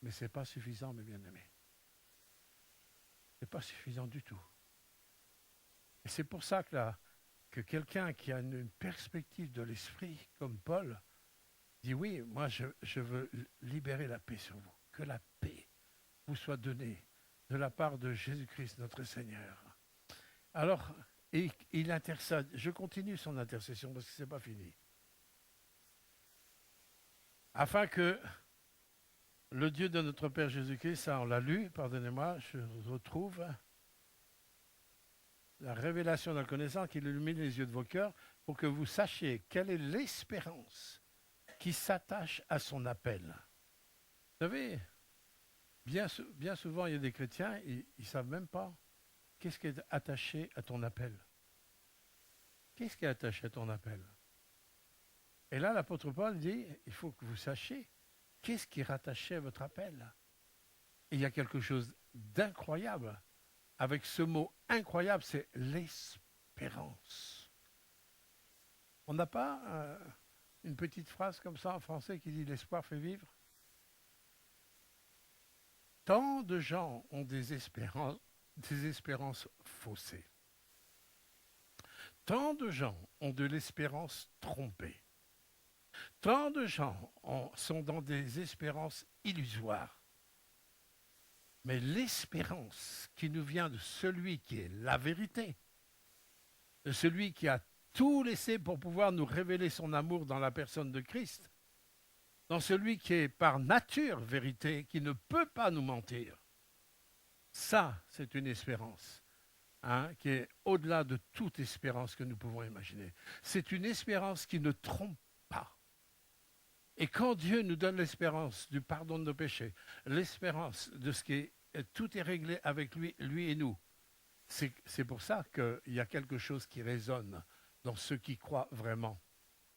Mais ce n'est pas suffisant, mes bien-aimés. Ce n'est pas suffisant du tout. Et c'est pour ça que quelqu'un qui a une perspective de l'esprit, comme Paul, dit oui, moi je veux libérer la paix sur vous, que la paix vous soit donnée de la part de Jésus-Christ notre Seigneur. Alors, il intercède. Je continue son intercession parce que ce n'est pas fini. Afin que le Dieu de notre Père Jésus-Christ, ça on l'a lu, pardonnez-moi, je retrouve la révélation de la connaissance qui illumine les yeux de vos cœurs pour que vous sachiez quelle est l'espérance qui s'attache à son appel. Vous savez, bien souvent, il y a des chrétiens, ils ne savent même pas qu'est-ce qui est attaché à ton appel. Qu'est-ce qui est attaché à ton appel? Et là, l'apôtre Paul dit, il faut que vous sachiez qu'est-ce qui est rattaché à votre appel. Et il y a quelque chose d'incroyable. Avec ce mot incroyable, c'est l'espérance. On n'a pas une petite phrase comme ça en français qui dit « l'espoir fait vivre ». Tant de gens ont des espérances faussées. Tant de gens ont de l'espérance trompée. Tant de gens sont dans des espérances illusoires. Mais l'espérance qui nous vient de celui qui est la vérité, de celui qui a tout laissé pour pouvoir nous révéler son amour dans la personne de Christ, dans celui qui est par nature vérité, qui ne peut pas nous mentir. Ça, c'est une espérance qui est au-delà de toute espérance que nous pouvons imaginer. C'est une espérance qui ne trompe pas. Et quand Dieu nous donne l'espérance du pardon de nos péchés, l'espérance de ce qui est tout est réglé avec lui, lui et nous, c'est pour ça qu'il y a quelque chose qui résonne dans ceux qui croient vraiment.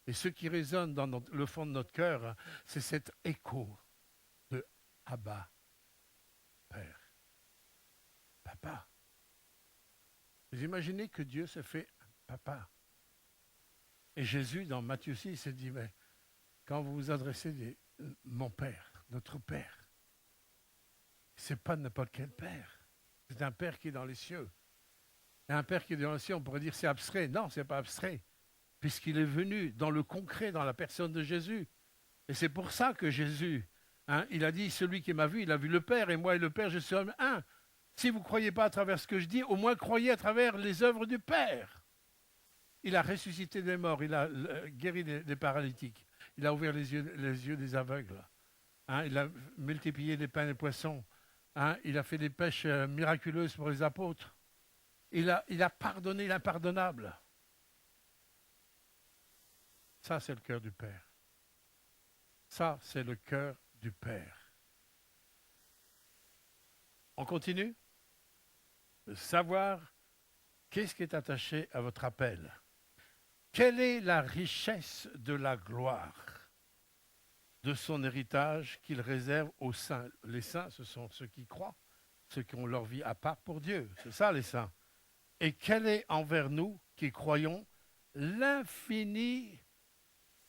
Et ce qui résonne dans le fond de notre cœur, c'est cet écho de Abba, Père, Papa. Vous imaginez que Dieu se fait papa. Et Jésus, dans Matthieu 6, s'est dit, mais quand vous vous adressez à mon Père, notre Père, ce n'est pas n'importe quel Père. C'est un Père qui est dans les cieux. Et un Père qui est dans les cieux, on pourrait dire c'est abstrait. Non, ce n'est pas abstrait. Puisqu'il est venu dans le concret, dans la personne de Jésus. Et c'est pour ça que Jésus, il a dit, celui qui m'a vu, il a vu le Père, et moi et le Père, je suis un. Si vous ne croyez pas à travers ce que je dis, au moins croyez à travers les œuvres du Père. Il a ressuscité des morts, il a guéri des paralytiques, il a ouvert les yeux des aveugles, il a multiplié les pains et les poissons, il a fait des pêches miraculeuses pour les apôtres, il a pardonné l'impardonnable. Ça, c'est le cœur du Père. Ça, c'est le cœur du Père. On continue? Savoir qu'est-ce qui est attaché à votre appel. Quelle est la richesse de la gloire de son héritage qu'il réserve aux saints? Les saints, ce sont ceux qui croient, ceux qui ont leur vie à part pour Dieu. C'est ça, les saints. Et quelle est envers nous qui croyons l'infinie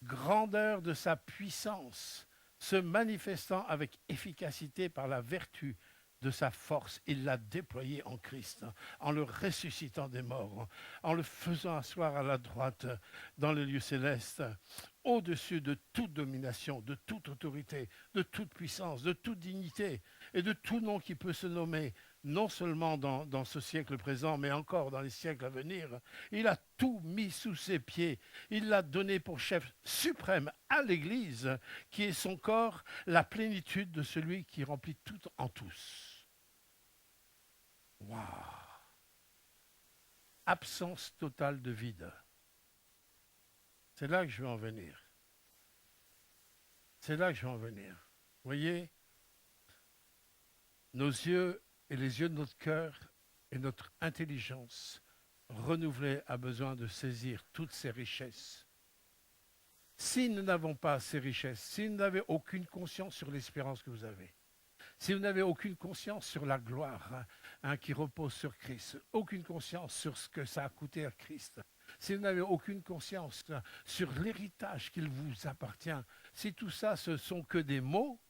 grandeur de sa puissance, se manifestant avec efficacité par la vertu de sa force. Il l'a déployé en Christ, en le ressuscitant des morts, en le faisant asseoir à la droite dans les lieux célestes, au-dessus de toute domination, de toute autorité, de toute puissance, de toute dignité et de tout nom qui peut se nommer, non seulement dans ce siècle présent, mais encore dans les siècles à venir. Il a tout mis sous ses pieds. Il l'a donné pour chef suprême à l'Église, qui est son corps, la plénitude de celui qui remplit tout en tous. Waouh! Absence totale de vide. C'est là que je veux en venir. C'est là que je veux en venir. Vous voyez, nos yeux et les yeux de notre cœur et notre intelligence renouvelée a besoin de saisir toutes ces richesses. Si nous n'avons pas ces richesses, si vous n'avez aucune conscience sur l'espérance que vous avez, si vous n'avez aucune conscience sur la gloire qui repose sur Christ, aucune conscience sur ce que ça a coûté à Christ, si vous n'avez aucune conscience sur l'héritage qu'il vous appartient, si tout ça ce sont que des mots,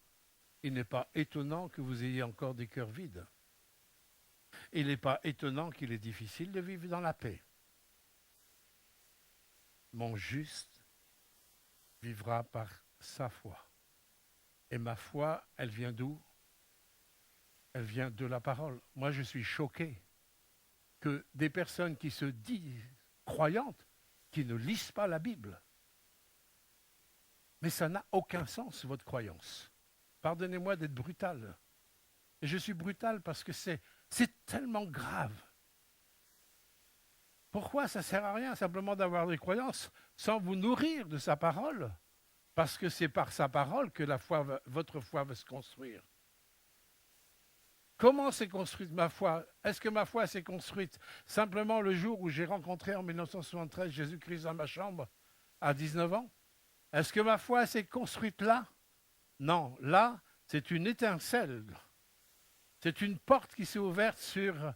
il n'est pas étonnant que vous ayez encore des cœurs vides. Il n'est pas étonnant qu'il est difficile de vivre dans la paix. Mon juste vivra par sa foi. Et ma foi, elle vient d'où? Elle vient de la parole. Moi, je suis choqué que des personnes qui se disent croyantes, qui ne lisent pas la Bible. Mais ça n'a aucun sens, votre croyance. Pardonnez-moi d'être brutal. Et je suis brutal parce que c'est tellement grave. Pourquoi ça ne sert à rien simplement d'avoir des croyances sans vous nourrir de sa parole? Parce que c'est par sa parole que votre foi va se construire. Comment s'est construite ma foi? Est-ce que ma foi s'est construite simplement le jour où j'ai rencontré en 1973 Jésus-Christ dans ma chambre à 19 ans? Est-ce que ma foi s'est construite là? Non, là, c'est une étincelle. C'est une porte qui s'est ouverte sur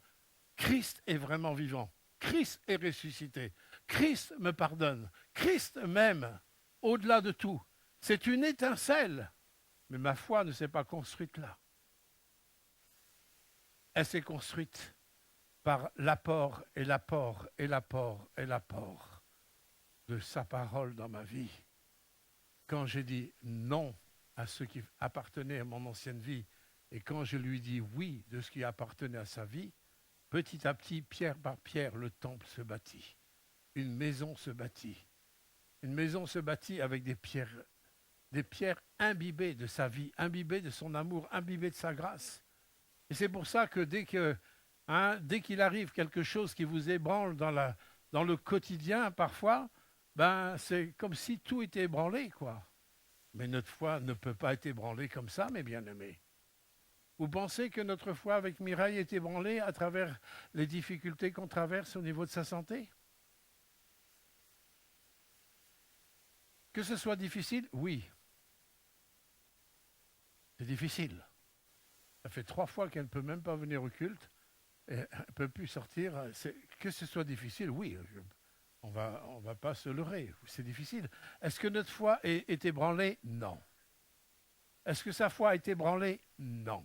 Christ est vraiment vivant. Christ est ressuscité. Christ me pardonne. Christ m'aime au-delà de tout. C'est une étincelle. Mais ma foi ne s'est pas construite là. Elle s'est construite par l'apport et l'apport et l'apport et l'apport de sa parole dans ma vie. Quand j'ai dit non à ce qui appartenait à mon ancienne vie et quand je lui dis oui de ce qui appartenait à sa vie, petit à petit, pierre par pierre, le temple se bâtit. Une maison se bâtit. Une maison se bâtit avec des pierres imbibées de sa vie, imbibées de son amour, imbibées de sa grâce. Et c'est pour ça que dès qu'il arrive quelque chose qui vous ébranle dans le quotidien, parfois, c'est comme si tout était ébranlé, quoi. Mais notre foi ne peut pas être ébranlée comme ça, mes bien-aimés. Vous pensez que notre foi avec Mireille est ébranlée à travers les difficultés qu'on traverse au niveau de sa santé? Que ce soit difficile? Oui. C'est difficile. Ça fait 3 fois qu'elle ne peut même pas venir au culte. Et elle ne peut plus sortir. Que ce soit difficile, oui. On va pas se leurrer. C'est difficile. Est-ce que notre foi est ébranlée? Non. Est-ce que sa foi a été ébranlée? Non.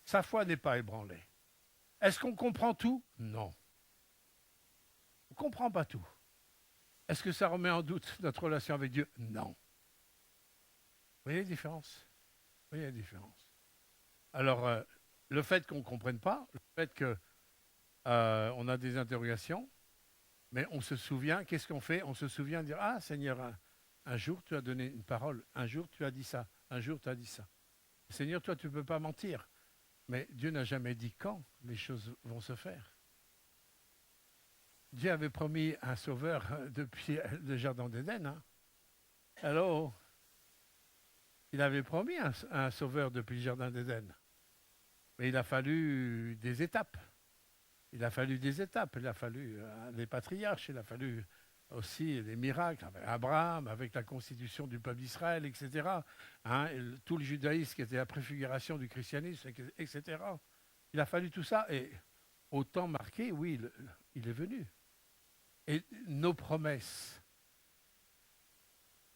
Sa foi n'est pas ébranlée. Est-ce qu'on comprend tout? Non. On ne comprend pas tout. Est-ce que ça remet en doute notre relation avec Dieu? Non. Vous voyez la différence? Vous voyez la différence? Alors, le fait qu'on ne comprenne pas, le fait qu'on a des interrogations, mais on se souvient, qu'est-ce qu'on fait? On se souvient de dire, ah Seigneur, un jour tu as donné une parole, un jour tu as dit ça, un jour tu as dit ça. Seigneur, toi tu ne peux pas mentir, mais Dieu n'a jamais dit quand les choses vont se faire. Dieu avait promis un sauveur depuis le jardin d'Éden. Hein. Alors, il avait promis un sauveur depuis le jardin d'Éden. Mais il a fallu des étapes. Il a fallu les patriarches, il a fallu aussi des miracles avec Abraham, avec la constitution du peuple d'Israël, etc. Hein, tout le judaïsme qui était la préfiguration du christianisme, etc. Il a fallu tout ça. Et au temps marqué, oui, il est venu. Et nos promesses,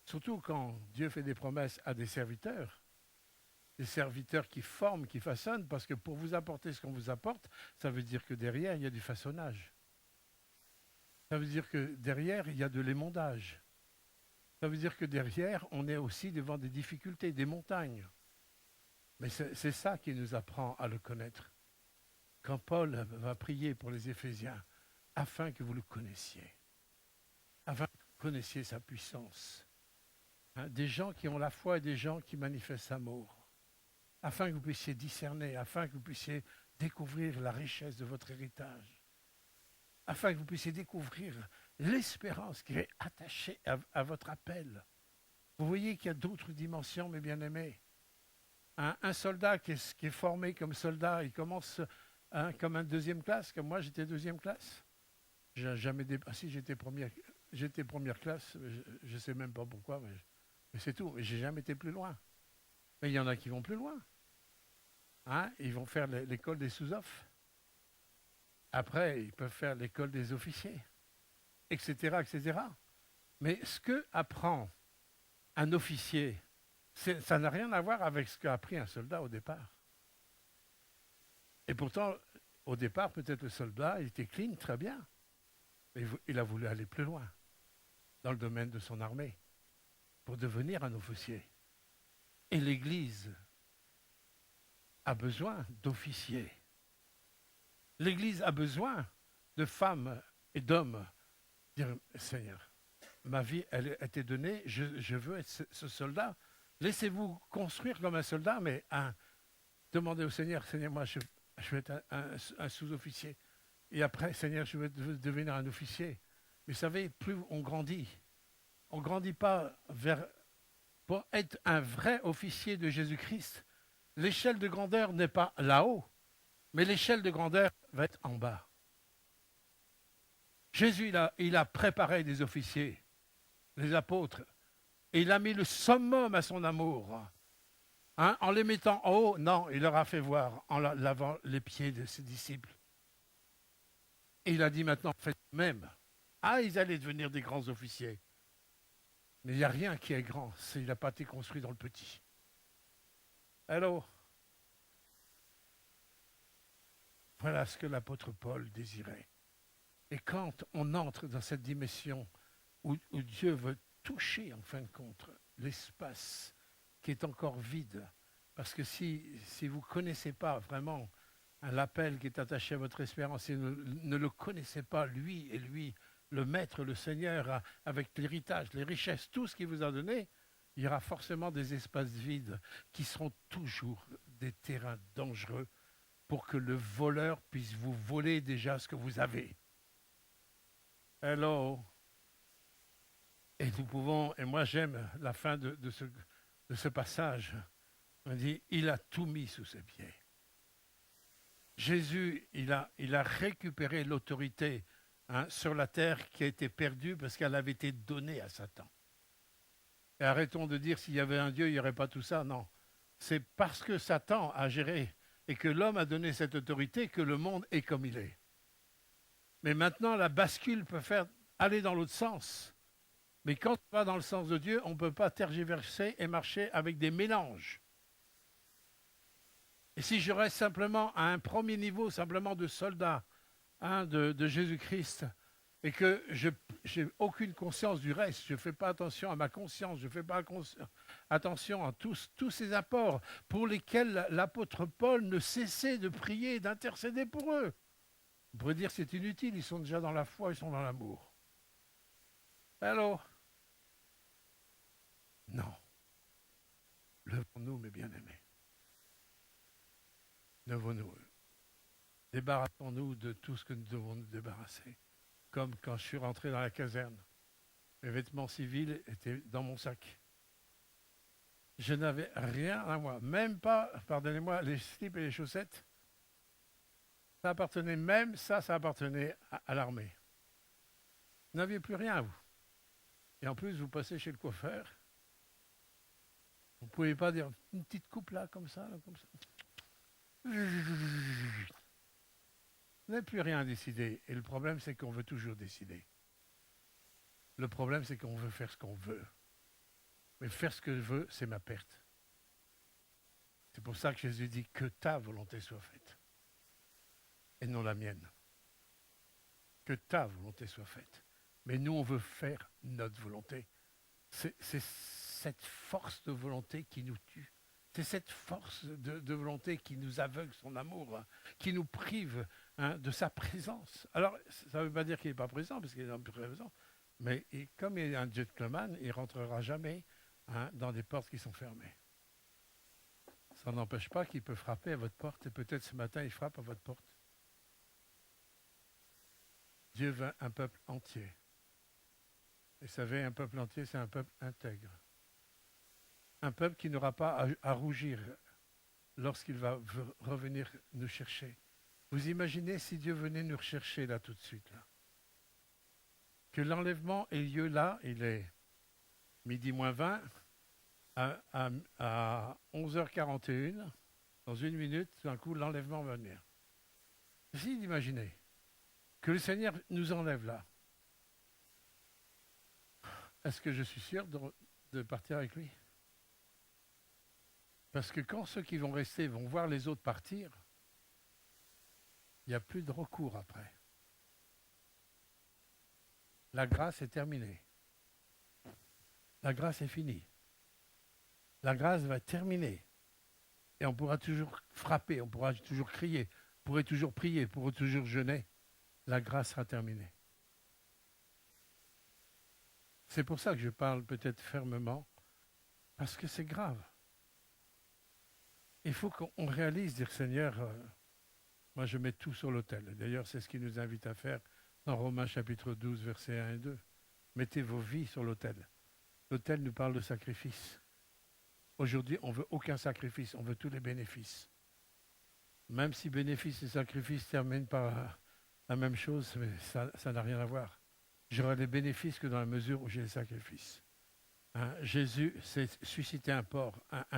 surtout quand Dieu fait des promesses à des serviteurs qui forment, qui façonnent, parce que pour vous apporter ce qu'on vous apporte, ça veut dire que derrière, il y a du façonnage. Ça veut dire que derrière, il y a de l'émondage. Ça veut dire que derrière, on est aussi devant des difficultés, des montagnes. Mais c'est ça qui nous apprend à le connaître. Quand Paul va prier pour les Éphésiens, afin que vous le connaissiez, afin que vous connaissiez sa puissance. Hein, des gens qui ont la foi et des gens qui manifestent l'amour, afin que vous puissiez discerner, afin que vous puissiez découvrir la richesse de votre héritage, afin que vous puissiez découvrir l'espérance qui est attachée à votre appel. Vous voyez qu'il y a d'autres dimensions, mes bien-aimés. Un soldat qui est formé comme soldat, il commence comme un deuxième classe, comme moi j'étais deuxième classe. J'ai jamais si j'étais première classe, je ne sais même pas pourquoi, mais c'est tout. Mais j'ai jamais été plus loin. Mais il y en a qui vont plus loin. Hein? Ils vont faire l'école des sous-offres. Après, ils peuvent faire l'école des officiers, etc., etc. Mais ce que apprend un officier, ça n'a rien à voir avec ce qu'a appris un soldat au départ. Et pourtant, au départ, peut-être le soldat, il était clean, très bien. Mais il a voulu aller plus loin dans le domaine de son armée pour devenir un officier. Et l'Église a besoin d'officiers. L'Église a besoin de femmes et d'hommes. Dire, Seigneur, ma vie, elle a été donnée, je veux être ce soldat. Laissez-vous construire comme un soldat, mais demandez au Seigneur, Seigneur, moi, je veux être un sous-officier. Et après, Seigneur, je veux devenir un officier. Mais vous savez, plus on ne grandit pas pour être un vrai officier de Jésus-Christ. L'échelle de grandeur n'est pas là-haut, mais l'échelle de grandeur va être en bas. Jésus, il a préparé des officiers, les apôtres, et il a mis le summum à son amour. Hein, en les mettant en haut, non, il leur a fait voir en lavant les pieds de ses disciples. Et il a dit maintenant, faites même. Ah, ils allaient devenir des grands officiers. Mais il n'y a rien qui est grand s'il n'a pas été construit dans le petit. Alors, voilà ce que l'apôtre Paul désirait. Et quand on entre dans cette dimension où Dieu veut toucher, en fin de compte, l'espace qui est encore vide, parce que si vous ne connaissez pas vraiment l'appel qui est attaché à votre espérance, si vous ne le connaissez pas, lui, le Maître, le Seigneur, avec l'héritage, les richesses, tout ce qu'il vous a donné, il y aura forcément des espaces vides qui seront toujours des terrains dangereux pour que le voleur puisse vous voler déjà ce que vous avez. Hello. Et nous pouvons, et moi j'aime la fin de ce passage, on dit, il a tout mis sous ses pieds. Jésus, il a récupéré l'autorité sur la terre qui a été perdue parce qu'elle avait été donnée à Satan. Et arrêtons de dire s'il y avait un Dieu, il n'y aurait pas tout ça. Non. C'est parce que Satan a géré et que l'homme a donné cette autorité que le monde est comme il est. Mais maintenant, la bascule peut faire aller dans l'autre sens. Mais quand on va dans le sens de Dieu, on ne peut pas tergiverser et marcher avec des mélanges. Et si je reste simplement à un premier niveau, simplement de soldat de Jésus-Christ, et que je n'ai aucune conscience du reste, je ne fais pas attention à ma conscience, je ne fais pas attention à tous ces apports pour lesquels l'apôtre Paul ne cessait de prier et d'intercéder pour eux. On pourrait dire que c'est inutile, ils sont déjà dans la foi, ils sont dans l'amour. Alors, non. Levons-nous, mes bien-aimés. Levons-nous. Débarrassons-nous de tout ce que nous devons nous débarrasser. Comme quand je suis rentré dans la caserne. Mes vêtements civils étaient dans mon sac. Je n'avais rien à moi. Même pas, pardonnez-moi, les slips et les chaussettes. Ça appartenait, même ça appartenait à l'armée. Vous n'aviez plus rien à vous. Et en plus, vous passez chez le coiffeur. Vous ne pouvez pas dire une petite coupe là, comme ça, là, comme ça. Vous n'avez plus rien à décider. Et le problème, c'est qu'on veut toujours décider. Le problème, c'est qu'on veut faire ce qu'on veut. Mais faire ce que je veux, c'est ma perte. C'est pour ça que Jésus dit que ta volonté soit faite. Et non la mienne. Que ta volonté soit faite. Mais nous, on veut faire notre volonté. C'est cette force de volonté qui nous tue. C'est cette force de volonté qui nous aveugle son amour, qui nous prive de sa présence. Alors, ça ne veut pas dire qu'il n'est pas présent, parce qu'il est présent, mais comme il est un gentleman, il ne rentrera jamais dans des portes qui sont fermées. Ça n'empêche pas qu'il peut frapper à votre porte, et peut-être ce matin, il frappe à votre porte. Dieu veut un peuple entier. Et vous savez, un peuple entier, c'est un peuple intègre. un peuple qui n'aura pas à rougir lorsqu'il va revenir nous chercher. Vous imaginez si Dieu venait nous rechercher là tout de suite, là. Que l'enlèvement ait lieu là, il est midi moins 20, à 11h41, dans une minute, tout d'un coup, l'enlèvement va venir. Essayez d'imaginer que le Seigneur nous enlève là. Est-ce que je suis sûr de partir avec lui? Parce que quand ceux qui vont rester vont voir les autres partir, il n'y a plus de recours après. La grâce est terminée. La grâce est finie. La grâce va terminer. Et on pourra toujours frapper, on pourra toujours crier, on pourra toujours prier, on pourra toujours jeûner. La grâce sera terminée. C'est pour ça que je parle peut-être fermement, parce que c'est grave. Il faut qu'on réalise, dire Seigneur, moi je mets tout sur l'autel. D'ailleurs, c'est ce qu'il nous invite à faire dans Romains chapitre 12, versets 1 et 2. Mettez vos vies sur l'autel. L'autel nous parle de sacrifice. Aujourd'hui, on ne veut aucun sacrifice, on veut tous les bénéfices. Même si bénéfice et sacrifice terminent par la même chose, mais ça n'a rien à voir. J'aurai les bénéfices que dans la mesure où j'ai les sacrifices. Hein, Jésus s'est suscité un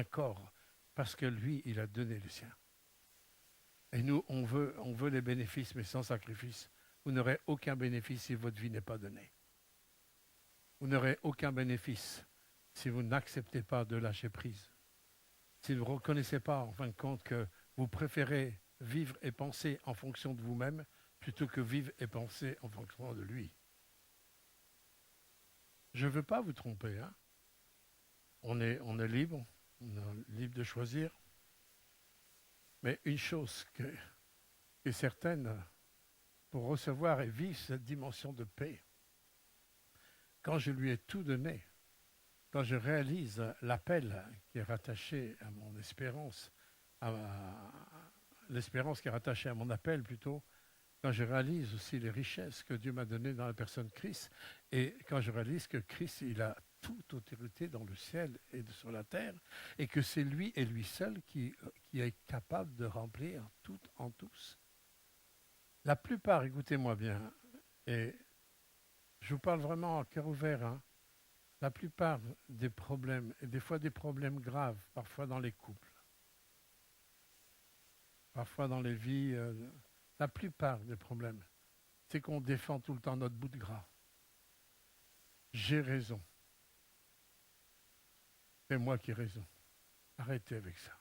corps, parce que lui, il a donné le sien. Et nous, on veut les bénéfices, mais sans sacrifice. Vous n'aurez aucun bénéfice si votre vie n'est pas donnée. Vous n'aurez aucun bénéfice si vous n'acceptez pas de lâcher prise. Si vous ne reconnaissez pas, en fin de compte, que vous préférez vivre et penser en fonction de vous-même, plutôt que vivre et penser en fonction de lui. Je ne veux pas vous tromper. Hein. On est libre, on est libre de choisir. Mais une chose qui est certaine, pour recevoir et vivre cette dimension de paix, quand je lui ai tout donné, quand je réalise l'appel qui est rattaché à mon espérance, l'espérance qui est rattachée à mon appel plutôt, quand je réalise aussi les richesses que Dieu m'a données dans la personne de Christ, et quand je réalise que Christ, il a toute autorité dans le ciel et sur la terre, et que c'est lui et lui seul qui est capable de remplir tout en tous. La plupart, écoutez-moi bien, et je vous parle vraiment à cœur ouvert, hein, la plupart des problèmes, et des fois des problèmes graves, parfois dans les couples, parfois dans les vies, la plupart des problèmes, c'est qu'on défend tout le temps notre bout de gras. J'ai raison. C'est moi qui ai raison. Arrêtez avec ça.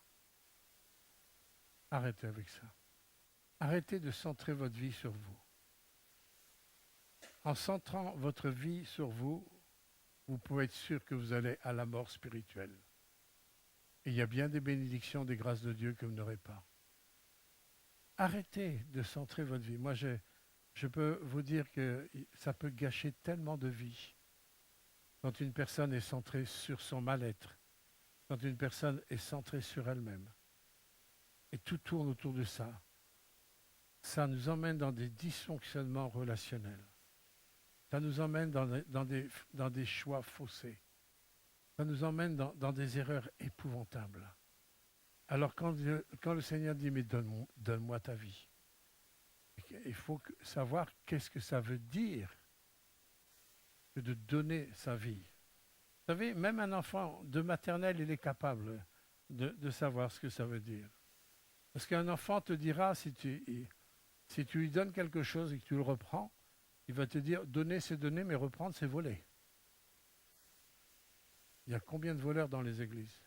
Arrêtez avec ça. Arrêtez de centrer votre vie sur vous. En centrant votre vie sur vous, vous pouvez être sûr que vous allez à la mort spirituelle. Et il y a bien des bénédictions, des grâces de Dieu que vous n'aurez pas. Arrêtez de centrer votre vie. Moi, je peux vous dire que ça peut gâcher tellement de vies. Quand une personne est centrée sur son mal-être, quand une personne est centrée sur elle-même, et tout tourne autour de ça, ça nous emmène dans des dysfonctionnements relationnels. Ça nous emmène dans des choix faussés. Ça nous emmène dans des erreurs épouvantables. Alors quand le Seigneur dit « mais donne-moi ta vie », il faut savoir qu'est-ce que ça veut dire que de donner sa vie. Vous savez, même un enfant de maternelle, il est capable de savoir ce que ça veut dire. Parce qu'un enfant te dira, si tu lui donnes quelque chose et que tu le reprends, il va te dire, donner c'est donner, mais reprendre c'est voler. Il y a combien de voleurs dans les églises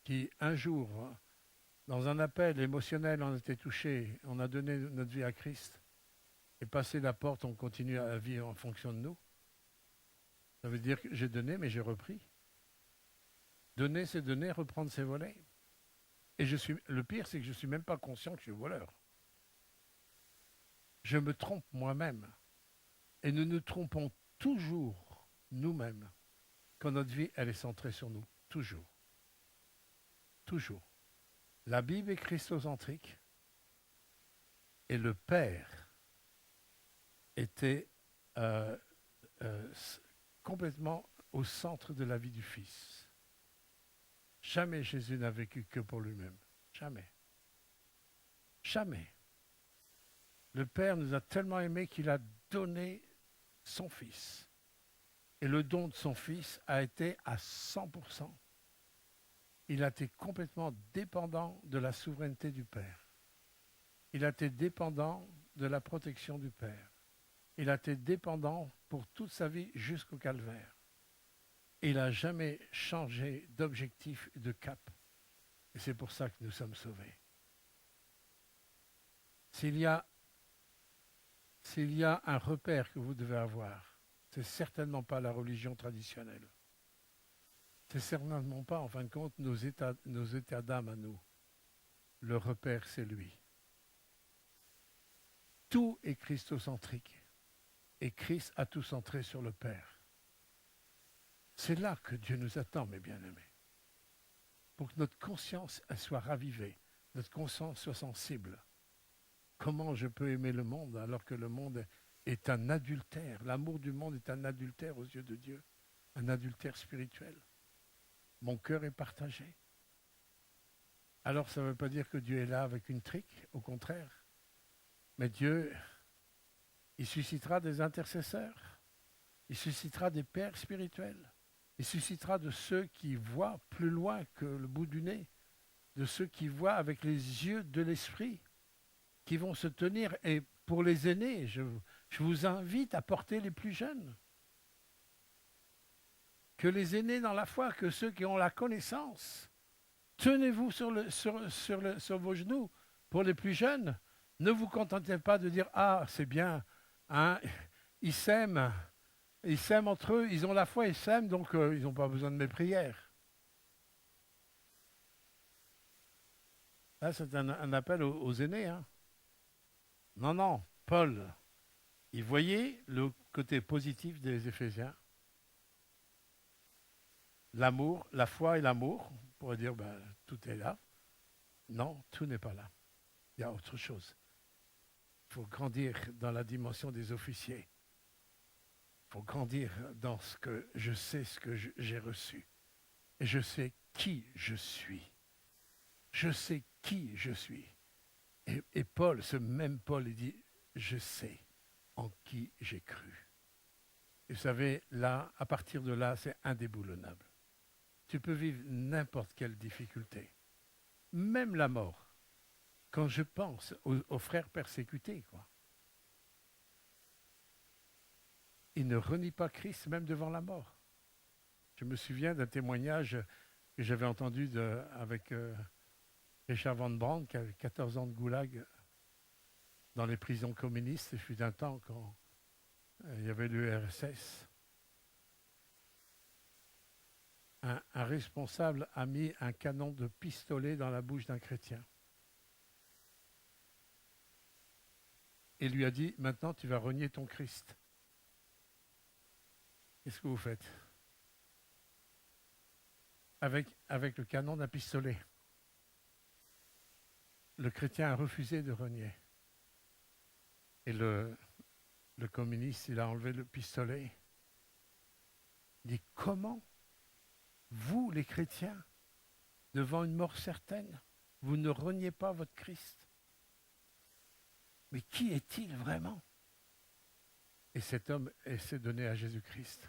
qui, un jour, dans un appel émotionnel, on a été touchés, on a donné notre vie à Christ, et passé la porte, on continue à vivre en fonction de nous. Ça veut dire que j'ai donné, mais j'ai repris. Donner, c'est donner, reprendre, c'est voler. Et le pire, c'est que je ne suis même pas conscient que je suis voleur. Je me trompe moi-même. Et nous nous trompons toujours nous-mêmes quand notre vie, elle est centrée sur nous. Toujours. Toujours. La Bible est christocentrique et le Père était complètement au centre de la vie du Fils. Jamais Jésus n'a vécu que pour lui-même. Jamais. Jamais. Le Père nous a tellement aimés qu'il a donné son Fils. Et le don de son Fils a été à 100%. Il a été complètement dépendant de la souveraineté du Père. Il a été dépendant de la protection du Père. Il a été dépendant pour toute sa vie jusqu'au calvaire. Il n'a jamais changé d'objectif et de cap. Et c'est pour ça que nous sommes sauvés. S'il y a un repère que vous devez avoir, c'est certainement pas la religion traditionnelle. C'est certainement pas, en fin de compte, nos états d'âme à nous. Le repère, c'est lui. Tout est christocentrique. Et Christ a tout centré sur le Père. C'est là que Dieu nous attend, mes bien-aimés. Pour que notre conscience elle soit ravivée, notre conscience soit sensible. Comment je peux aimer le monde alors que le monde est un adultère? L'amour du monde est un adultère aux yeux de Dieu, un adultère spirituel. Mon cœur est partagé. Alors ça ne veut pas dire que Dieu est là avec une trique, au contraire. Mais Dieu, il suscitera des intercesseurs, il suscitera des pères spirituels, il suscitera de ceux qui voient plus loin que le bout du nez, de ceux qui voient avec les yeux de l'esprit, qui vont se tenir. Et pour les aînés, je vous invite à porter les plus jeunes. Que les aînés dans la foi, que ceux qui ont la connaissance, tenez-vous sur vos genoux. Pour les plus jeunes, ne vous contentez pas de dire « Ah, c'est bien, hein, ils s'aiment entre eux, ils ont la foi, ils s'aiment, donc ils n'ont pas besoin de mes prières. » Là, c'est un appel aux aînés. Hein. Non, Paul, il voyait le côté positif des Éphésiens. L'amour, la foi et l'amour, on pourrait dire, tout est là. Non, tout n'est pas là. Il y a autre chose. Il faut grandir dans la dimension des officiers. Il faut grandir dans ce que j'ai reçu. Et je sais qui je suis. Je sais qui je suis. Et Paul, ce même Paul, il dit, je sais en qui j'ai cru. Et vous savez, là, à partir de là, c'est indéboulonnable. Tu peux vivre n'importe quelle difficulté, même la mort. Quand je pense aux frères persécutés, ils ne renient pas Christ même devant la mort. Je me souviens d'un témoignage que j'avais entendu avec Richard Van Brandt, qui avait 14 ans de goulag dans les prisons communistes. Il fut un temps quand il y avait l'URSS. Un responsable a mis un canon de pistolet dans la bouche d'un chrétien. Et lui a dit, maintenant tu vas renier ton Christ. Qu'est-ce que vous faites? Avec le canon d'un pistolet. Le chrétien a refusé de renier. Et le communiste, il a enlevé le pistolet. Il dit, comment vous, les chrétiens, devant une mort certaine, vous ne reniez pas votre Christ? Mais qui est-il vraiment? Et cet homme s'est donné à Jésus-Christ.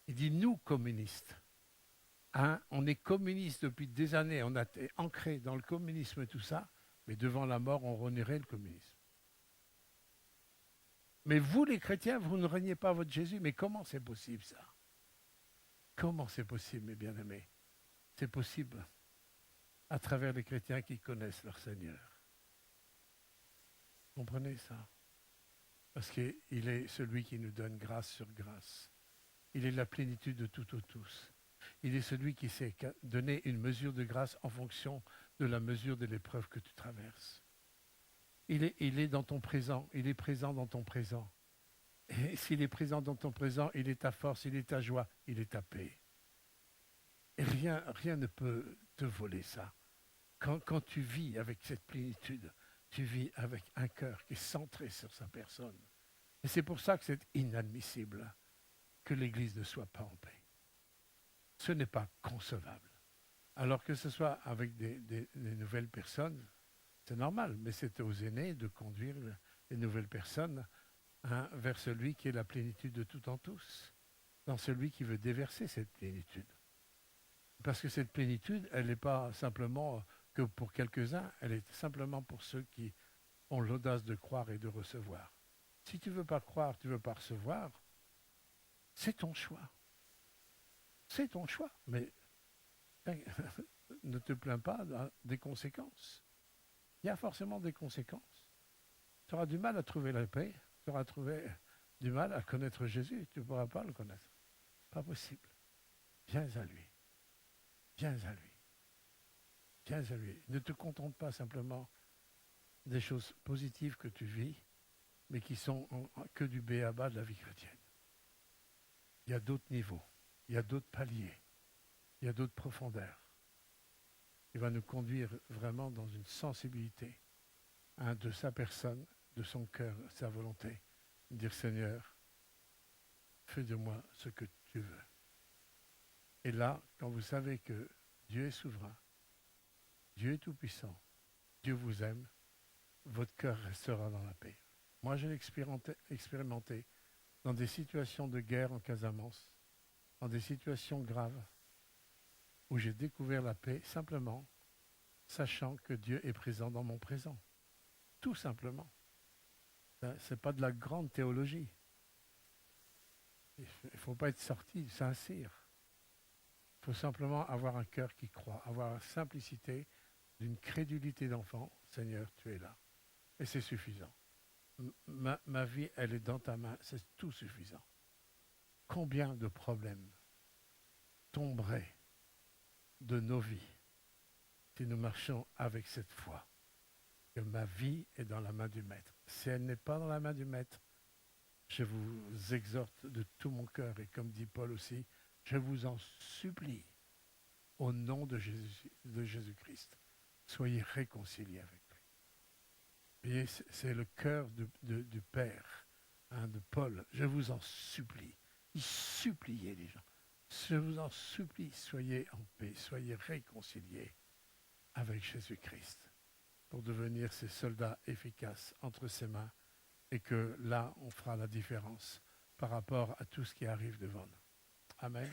Il dit, nous, communistes, on est communistes depuis des années, on a été ancrés dans le communisme et tout ça, mais devant la mort, on renierait le communisme. Mais vous, les chrétiens, vous ne reniez pas votre Jésus. Mais comment c'est possible, ça? Comment c'est possible, mes bien-aimés? C'est possible à travers les chrétiens qui connaissent leur Seigneur. Comprenez ça? Parce qu'il est celui qui nous donne grâce sur grâce. Il est la plénitude de tout aux tous. Il est celui qui sait donner une mesure de grâce en fonction de la mesure de l'épreuve que tu traverses. Il est dans ton présent, il est présent dans ton présent. Et s'il est présent dans ton présent, il est ta force, il est ta joie, il est ta paix. Et rien ne peut te voler ça. Quand tu vis avec cette plénitude, tu vis avec un cœur qui est centré sur sa personne. Et c'est pour ça que c'est inadmissible que l'Église ne soit pas en paix. ce n'est pas concevable. Alors que ce soit avec des nouvelles personnes, c'est normal, mais c'est aux aînés de conduire les nouvelles personnes vers celui qui est la plénitude de tout en tous, dans celui qui veut déverser cette plénitude. Parce que cette plénitude, elle n'est pas simplement que pour quelques-uns, elle est simplement pour ceux qui ont l'audace de croire et de recevoir. Si tu ne veux pas croire, tu ne veux pas recevoir, c'est ton choix. C'est ton choix, mais ne te plains pas des conséquences. Il y a forcément des conséquences. Tu auras du mal à trouver la paix, tu auras du mal à connaître Jésus, tu ne pourras pas le connaître. Pas possible. Viens à lui. Viens à lui. Viens à lui. Ne te contente pas simplement des choses positives que tu vis, mais qui sont que du b.a.-ba de la vie chrétienne. Il y a d'autres niveaux, il y a d'autres paliers, il y a d'autres profondeurs. Il va nous conduire vraiment dans une sensibilité de sa personne, de son cœur, sa volonté. Dire Seigneur, fais de moi ce que tu veux. Et là, quand vous savez que Dieu est souverain, Dieu est tout-puissant, Dieu vous aime, votre cœur restera dans la paix. Moi, je l'ai expérimenté dans des situations de guerre en Casamance, dans des situations graves, où j'ai découvert la paix simplement, sachant que Dieu est présent dans mon présent. Tout simplement. Ce n'est pas de la grande théologie. Il ne faut pas être sorti du Saint-Cyr. Il faut simplement avoir un cœur qui croit, avoir la simplicité d'une crédulité d'enfant. Seigneur, tu es là. Et c'est suffisant. Ma vie, elle est dans ta main. C'est tout suffisant. Combien de problèmes tomberaient de nos vies si nous marchons avec cette foi que ma vie est dans la main du Maître. Si elle n'est pas dans la main du Maître, je vous exhorte de tout mon cœur, et comme dit Paul aussi, je vous en supplie, au nom de Jésus-Christ, soyez réconciliés avec lui. Vous voyez, c'est le cœur du Père, de Paul. Je vous en supplie. Il suppliait les gens. Je vous en supplie, soyez en paix, soyez réconciliés avec Jésus-Christ pour devenir ces soldats efficaces entre ses mains, et que là, on fera la différence par rapport à tout ce qui arrive devant nous. Amen.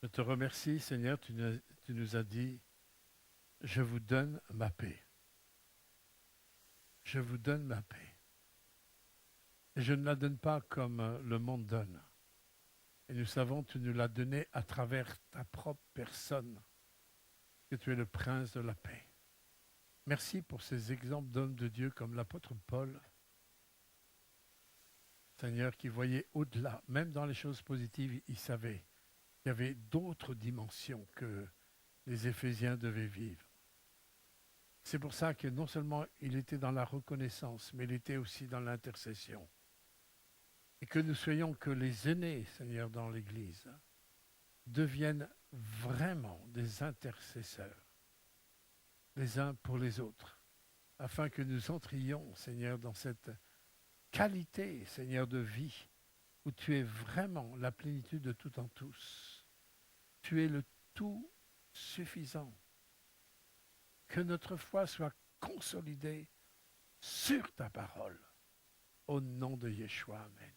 Je te remercie, Seigneur, tu nous as dit, je vous donne ma paix. Je vous donne ma paix. Et je ne la donne pas comme le monde donne. Et nous savons que tu nous l'as donnée à travers ta propre personne, que tu es le prince de la paix. Merci pour ces exemples d'hommes de Dieu comme l'apôtre Paul, Seigneur, qui voyait au-delà, même dans les choses positives, il savait qu'il y avait d'autres dimensions que les Éphésiens devaient vivre. C'est pour ça que non seulement il était dans la reconnaissance, mais il était aussi dans l'intercession. Et que nous soyons que les aînés, Seigneur, dans l'Église, deviennent vraiment des intercesseurs, les uns pour les autres, afin que nous entrions, Seigneur, dans cette qualité, Seigneur, de vie, où tu es vraiment la plénitude de tout en tous. Tu es le tout suffisant. Que notre foi soit consolidée sur ta parole. Au nom de Yeshua, amen.